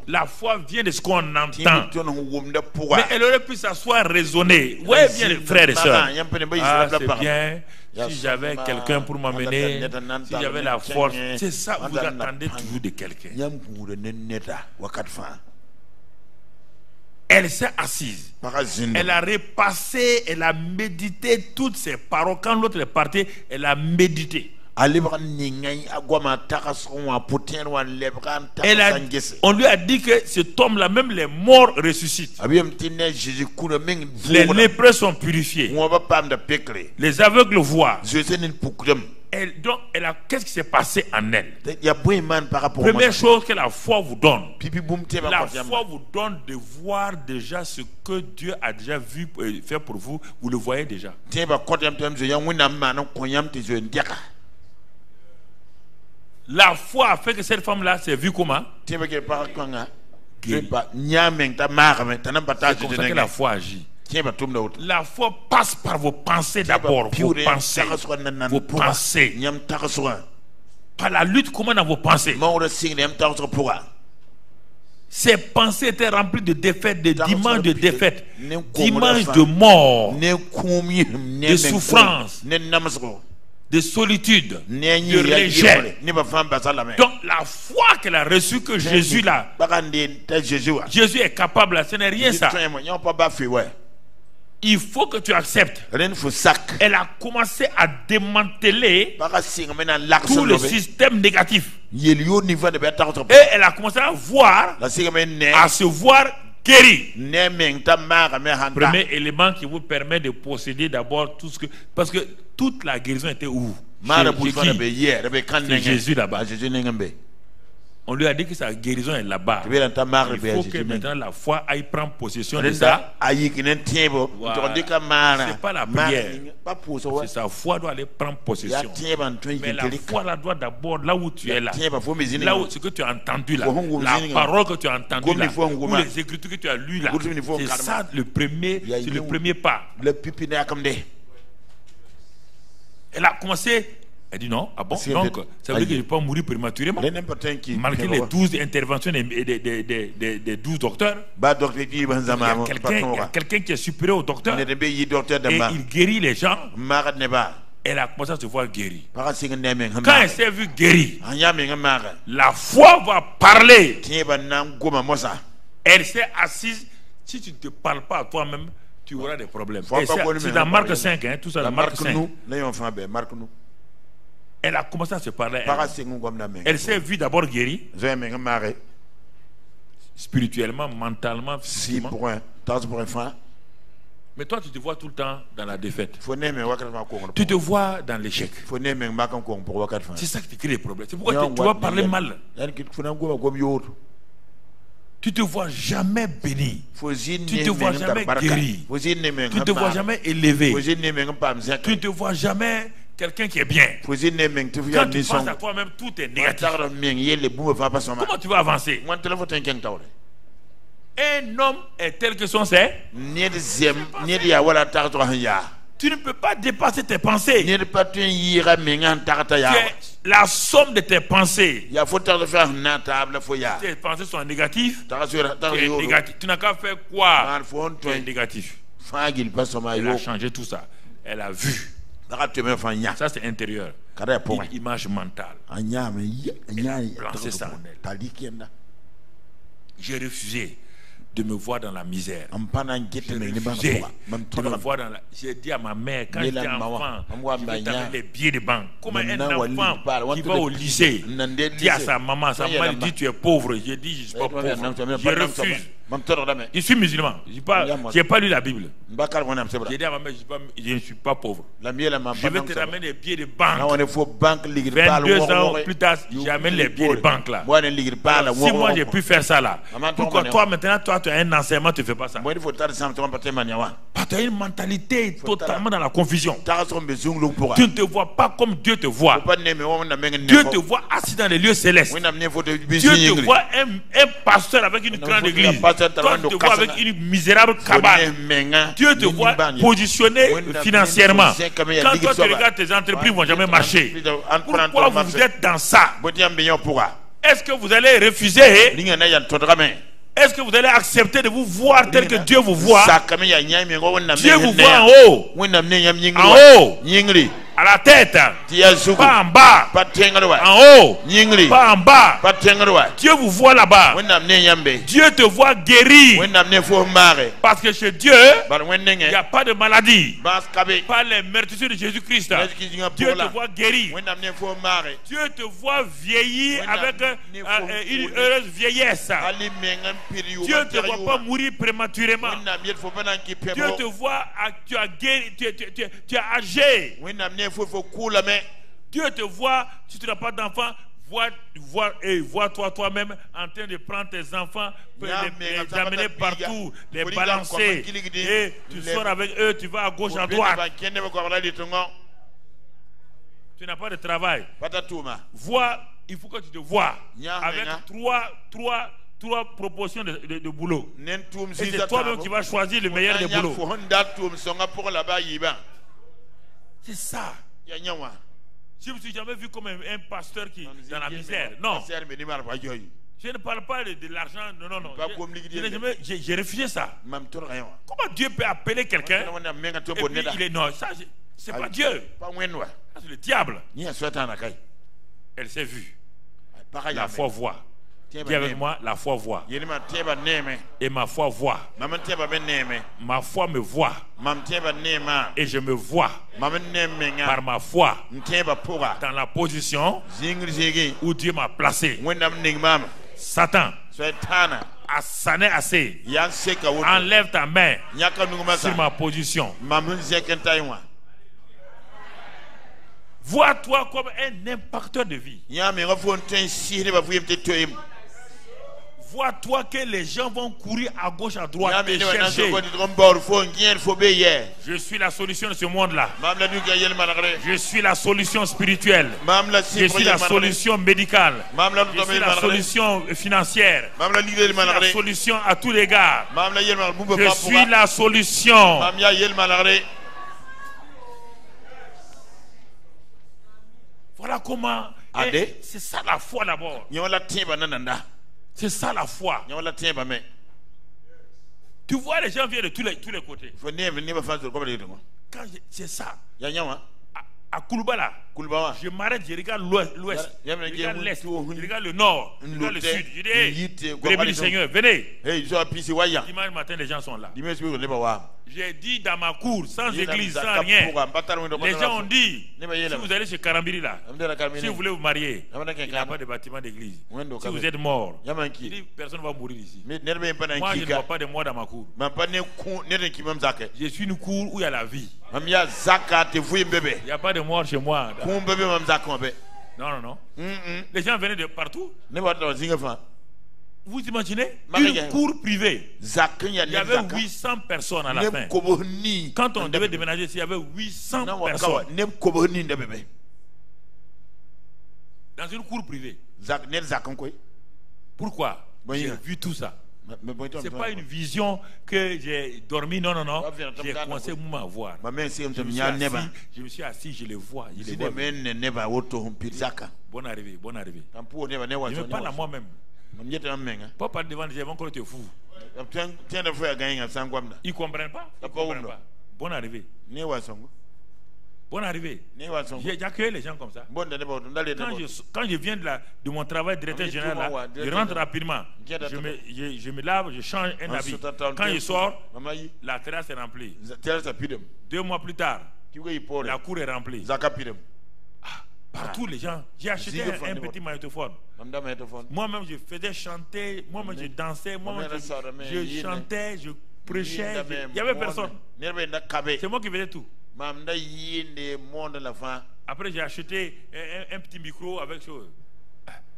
S1: La foi vient de ce qu'on entend. Mais elle aurait pu s'asseoir raisonner. Oui, bien les frères et sœurs. Ah, c'est bien. Si j'avais quelqu'un pour m'amener, si j'avais la force, c'est ça, vous attendez toujours de quelqu'un. Elle s'est assise. Elle a repassé, elle a médité toutes ses paroles. Quand l'autre est parti, elle a médité. On lui a dit que cet homme-là, même les morts ressuscitent. Les lépreux sont purifiés. Les aveugles voient. Qu'est-ce qui s'est passé en elle? Première chose que la foi vous donne. La foi vous donne de voir déjà ce que Dieu a déjà vu faire pour vous. Vous le voyez déjà. La foi a fait que cette femme-là s'est vue comment? C'est comme ça que la foi agit. La foi passe par vos pensées d'abord. Vos pensées. Vos pensées. Par la lutte comment dans vos pensées. Ces pensées étaient remplies de défaites, de dimanches de défaites, dimanches de mort, de souffrance, de solitude, de rejet. Donc la foi qu'elle a reçue que Jésus là, Jésus est capable, ce n'est rien ça. Il faut que tu acceptes. Elle a commencé à démanteler tout le système négatif. Et elle a commencé à voir, à se voir guéri. Premier élément qui vous permet de posséder d'abord tout ce que... Parce que toute la guérison était où? C'est Jésus là-bas. On lui a dit que sa guérison est là-bas. Il faut que maintenant la foi aille prendre possession de ça. Voilà. C'est pas la prière. C'est sa foi doit aller prendre possession. Mais la foi là doit d'abord, là où tu es là, là où ce que tu as entendu là, la parole que tu as entendue là, ou les écritures que tu as lues là, c'est ça le premier pas. Elle a commencé. Elle dit non, ah bon, donc ça veut dire que je ne vais pas mourir prématurément. Malgré les 12 interventions des 12 docteurs, il y a quelqu'un qui est supérieur au docteur et il guérit les gens. Elle a commencé à se voir guérie. Quand elle s'est vue guérie, la foi va parler. Elle s'est assise. Si tu ne te parles pas à toi-même, tu auras des problèmes. C'est dans Marc 5, hein, tout ça dans Marc 5. Elle a commencé à se parler. Elle s'est vue d'abord guérie. Spirituellement, mentalement, physiquement. Mais toi, tu te vois tout le temps dans la défaite. Tu te vois dans l'échec. C'est ça qui te crée des problèmes. C'est pourquoi tu vas parler mal. Tu te vois jamais béni. Tu te vois jamais guéri. Tu te vois jamais élevé. Tu ne te vois jamais quelqu'un qui est bien. Quand tu penses à toi-même, tout est négatif. Comment tu vas avancer? Un homme est tel que son c'est. Tu ne peux pas dépasser tes pensées. Tu es la somme de tes pensées. Tes pensées sont négatives. Tu n'as qu'à faire quoi? Tu es négatif. Elle a changé tout ça. Elle a vu. Ça c'est intérieur. Une image mentale. Lancer ça en elle. J'ai refusé de me voir dans la misère. J'ai dit à ma mère, quand j'étais enfant, je vais t'amener les billets de banque. Comme un enfant qui va au lycée dit à sa maman dit tu es pauvre. J'ai dit je ne suis pas pauvre. Je refuse. Je suis musulman. Je n'ai pas lu la Bible. J'ai dit à ma mère, je ne suis pas pauvre. Je vais te ramener les billets de banque. 22 ans plus tard, j'amène les billets de banque là. Si moi j'ai pu faire ça là, pourquoi toi maintenant, toi tu as un enseignement, tu ne fais pas ça? Tu as une mentalité totalement dans la confusion. Tu ne te vois pas comme Dieu te voit. Dieu te voit assis dans les lieux célestes. Dieu te voit un pasteur avec une grande église. Toi tu te vois avec une misérable cabane. Dieu te voit positionné financièrement. Quand toi tu regardes, tes entreprises ne vont jamais marcher. Pourquoi vous êtes dans ça? Est-ce que vous allez refuser? Est-ce que vous allez accepter de vous voir tel que Dieu vous voit? Dieu vous voit en haut. En haut. À la tête, pas en bas. En haut, pas en bas. Dieu vous voit là-bas. Dieu te voit guéri. Parce que chez Dieu, il n'y a pas de maladie. Pas les meurtrissures de Jésus-Christ. Dieu te voit guéri. Dieu te voit vieillir avec une heureuse vieillesse. Dieu ne te voit pas mourir prématurément. Dieu te voit, tu as âgé. Dieu te voit, si tu n'as pas d'enfant, vois-toi toi-même en train de prendre tes enfants, les amener partout, les balancer. Et tu sors avec eux, tu vas à gauche, à droite. Tu n'as pas de travail. Vois, il faut que tu te vois avec trois proportions de boulot. Et c'est toi-même qui vas choisir le meilleur des boulots. C'est ça. Je ne me suis jamais vu comme un pasteur qui est dans la misère. Non. Je ne parle pas de l'argent. Non. J'ai refusé ça. Comment Dieu peut appeler quelqu'un et puis il est non, ça c'est pas Dieu. C'est le diable. Elle s'est vue. La foi voit. Dis avec moi, la foi voit. Et ma foi voit. Ma foi me voit. Et je me vois par ma foi dans la position où Dieu m'a placé. Satan, assez. Enlève ta main sur ma position. Vois-toi comme un impacteur de vie. Vois-toi que les gens vont courir à gauche, à droite et chercher. Je suis la solution de ce monde-là. Je suis la solution spirituelle. Je suis la solution médicale. Je suis la solution financière. Je suis la solution à tous les gars. Je suis la solution. Voilà comment. C'est ça la foi d'abord. C'est ça la foi. Tu vois, les gens viennent de tous les côtés. Quand c'est ça. À Kouloubala, je m'arrête, je regarde l'ouest, je regarde l'est, je regarde le nord, je regarde le sud. Je dis, hey, brebis du Seigneur, venez. Dimanche matin, les gens sont là. J'ai dit dans ma cour, sans église, sans rien. Les gens ont dit, si vous allez chez Karambiri là, si vous voulez vous marier, il n'y a pas de bâtiment d'église. Si vous êtes mort, personne ne va mourir ici. Moi, je ne vois pas de mort dans ma cour. Je suis une cour où il y a la vie. Il n'y a pas de mort chez moi. Non. Les gens venaient de partout. Vous imaginez une cour privée. Il y avait 800 personnes à la fin. Quand on devait déménager ici, il y avait 800 personnes. Dans une cour privée. Pourquoi? J'ai vu tout ça. Ce n'est pas une vision que j'ai dormi. Non, non, non. J'ai commencé à voir. Je me suis assis, je les vois. Je les vois. Bonne arrivée, bonne arrivée. Je me parle à moi-même. Pas parler devant les gens, encore te fou. Ils ne comprennent pas. Bonne arrivée. Bonne arrivée. J'ai accueilli les gens comme ça. Quand je viens de mon travail de directeur général, là, je rentre rapidement. Je me lave, je change un habit. Quand je sors, la terrasse est remplie. 2 mois plus tard, la cour est remplie. Partout les gens. J'ai acheté un petit magnétophone. Moi-même je faisais chanter, moi-même je dansais, moi-même je chantais, je prêchais. Il n'y avait personne. C'est moi qui faisais tout. Après j'ai acheté un petit micro avec chose.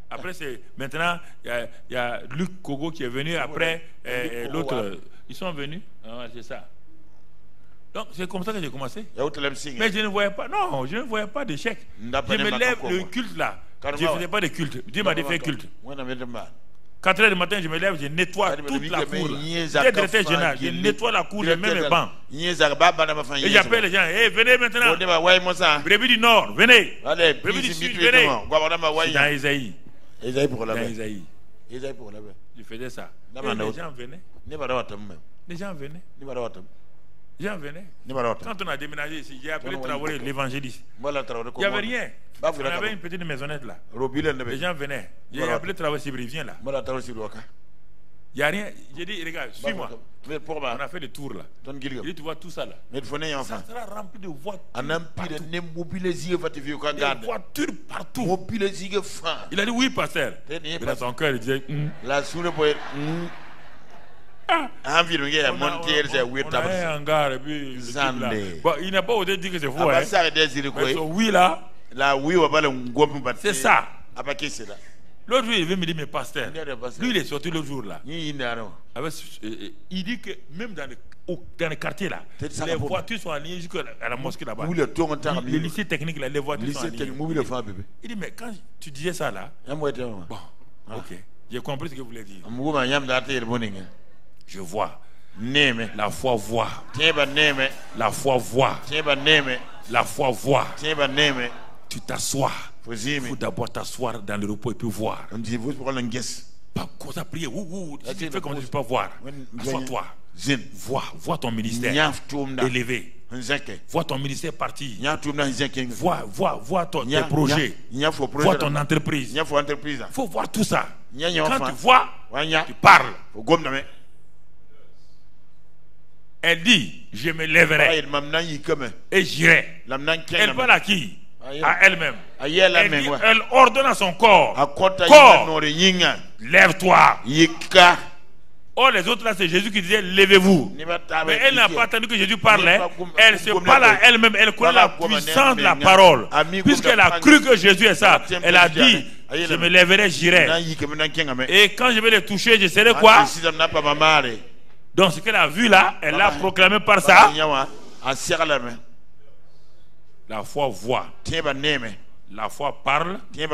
S1: Après c'est maintenant il y a Luc Kogo qui est venu après l'autre. Ils sont venus. C'est ça. Donc c'est comme ça que j'ai commencé. Mais je ne voyais pas, non, je ne voyais pas d'échec. Je me lève le culte là. Je ne faisais pas de culte. Dieu m'a dit faire culte. 4 h du matin, je me lève, je nettoie toute la cour. J'étais directeur général, je nettoie la cour, je mets mes bancs. Et j'appelle les gens, hey, venez maintenant. Brebis du Nord, venez. Brebis du Sud, venez. Dans Isaïe. Je faisais ça. Et les gens venaient. Les gens venaient. Les gens venaient. Quand on a déménagé ici, j'ai appelé travailler l'évangéliste. Il n'y avait rien. On avait une petite maisonnette là. Les gens venaient. J'ai appelé travailler Sibri, viens là. Il n'y a rien. J'ai dit, regarde, suis-moi. On a fait des tours là. Il dit, tu vois tout ça là. Ça sera rempli de voitures partout. Il a dit, oui, pasteur. Dans son cœur, il disait, il n'a pas osé dire que c'est faux. Oui là. C'est ça. L'autre jour il veut me dire mais pasteur, lui il est sorti l'autre jour là. Il dit que même dans les quartiers là, les voitures sont alignées jusqu'à la mosquée là-bas. Le lycée technique là, les voitures sont alignées. Il dit mais quand tu disais ça là, bon, ok, j'ai compris ce que vous voulez dire. Je vois. La foi voit. La foi voit. La foi voit. Tu t'assois. Il faut d'abord t'asseoir dans le repos et puis voir. Pas comme ça prier. Si tu fais comme ça, tu peux pas voir. Assois-toi. Vois ton ministère élevé. Vois ton ministère parti. Vois tes projets. Vois ton entreprise. Il faut voir tout ça. Quand tu vois, tu parles. Elle dit, je me lèverai et j'irai. Elle parle à qui? À elle-même. Elle ordonne à son corps. Corps, lève-toi. Oh, les autres là, c'est Jésus qui disait, lèvez-vous. Mais elle n'a pas attendu que Jésus parlait. Elle se parle à elle-même. Elle connaît la puissance de la parole. Puisqu'elle a cru que Jésus est ça, elle a dit, je me lèverai, j'irai. Et quand je vais les toucher, je serai quoi? Donc ce qu'elle a vu là, elle l'a proclamé par ça. La foi voit. La foi parle. Et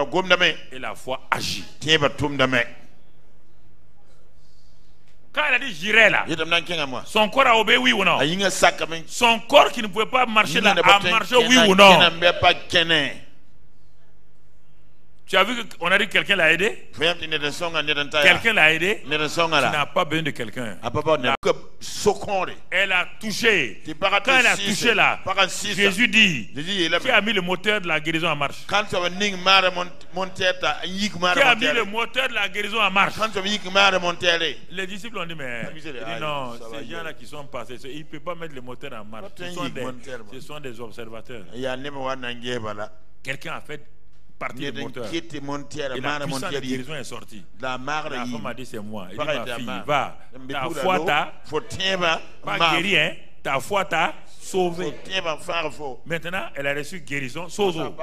S1: la foi agit. Quand elle a dit j'irai là, son corps a obéi oui ou non? Son corps qui ne pouvait pas marcher là a marché oui ou non? Tu as vu qu'on a dit que quelqu'un l'a aidé? Quelqu'un l'a aidé? Tu n'as pas besoin de quelqu'un. Elle a touché. Quand elle a touché là, Jésus dit, qui a mis le moteur de la guérison en marche? Qui a mis le moteur de la guérison en marche? Les disciples ont dit, mais non, ces gens là qui sont passés, ils ne peuvent pas mettre le moteur en marche. Ce sont des observateurs. Quelqu'un a fait partie du moteur. Et la puissance de guérison est sortie. La femme a dit, c'est moi. Elle dit, ma fille, va. Ta foi t'a pas guéri, hein. Ta foi t'a sauvé. Maintenant, elle a reçu guérison, sozo,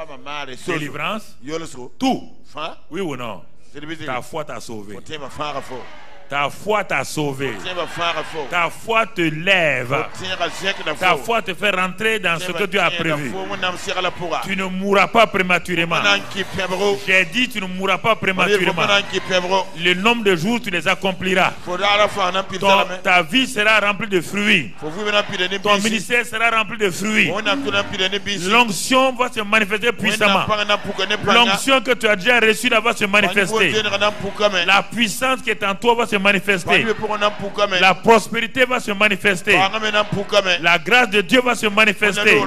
S1: délivrance, tout. Oui ou non? Ta foi t'a sauvé. Ta foi t'a sauvé. Ta foi te lève. Ta foi te fait rentrer dans ce que Dieu a prévu. Tu ne mourras pas prématurément. J'ai dit, tu ne mourras pas prématurément. Le nombre de jours, tu les accompliras. Ta vie sera remplie de fruits. Ton ministère sera rempli de fruits. L'onction va se manifester puissamment. L'onction que tu as déjà reçue va se manifester. La puissance qui est en toi va se manifester. La prospérité va se manifester. La grâce de Dieu va se manifester.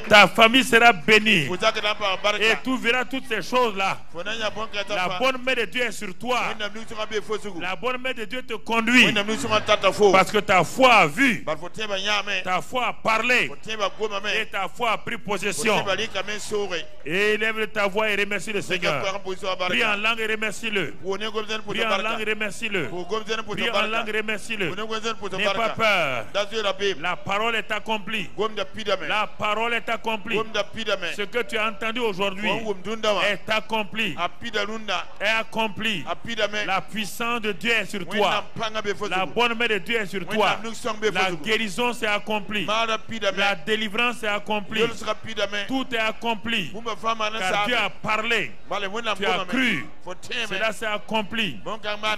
S1: Ta famille sera bénie. Et tu verras toutes ces choses-là. La bonne main de Dieu est sur toi. La bonne main de Dieu te conduit. Parce que ta foi a vu. Ta foi a parlé. Et ta foi a pris possession. Et élève ta voix et remercie le Seigneur. Prie en langue et remercie-le. Prie en langue et remercie-le. Prie en langue et remercie-le. N'aie pas peur. La parole est accomplie. La parole est accomplie. Ce que tu as entendu aujourd'hui est accompli. Est accompli. La puissance de Dieu est sur toi. La bonne main de Dieu est sur toi. La guérison s'est accomplie. La délivrance est accomplie. Tout est accompli. Car Dieu a parlé. Tu as cru. Cela s'est accompli.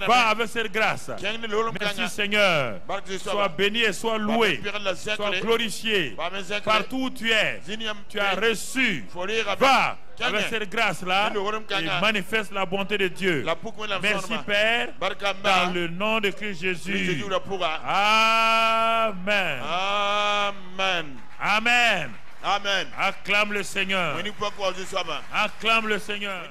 S1: Va avec cette grâce. Merci Seigneur. Sois béni et sois loué. Sois glorifié. Partout où tu es, tu as reçu. Va avec cette grâce-là et manifeste la bonté de Dieu. Merci Père. Dans le nom de Christ Jésus. Amen.
S2: Amen.
S1: Amen.
S2: Amen.
S1: Acclame le Seigneur. Acclame le Seigneur.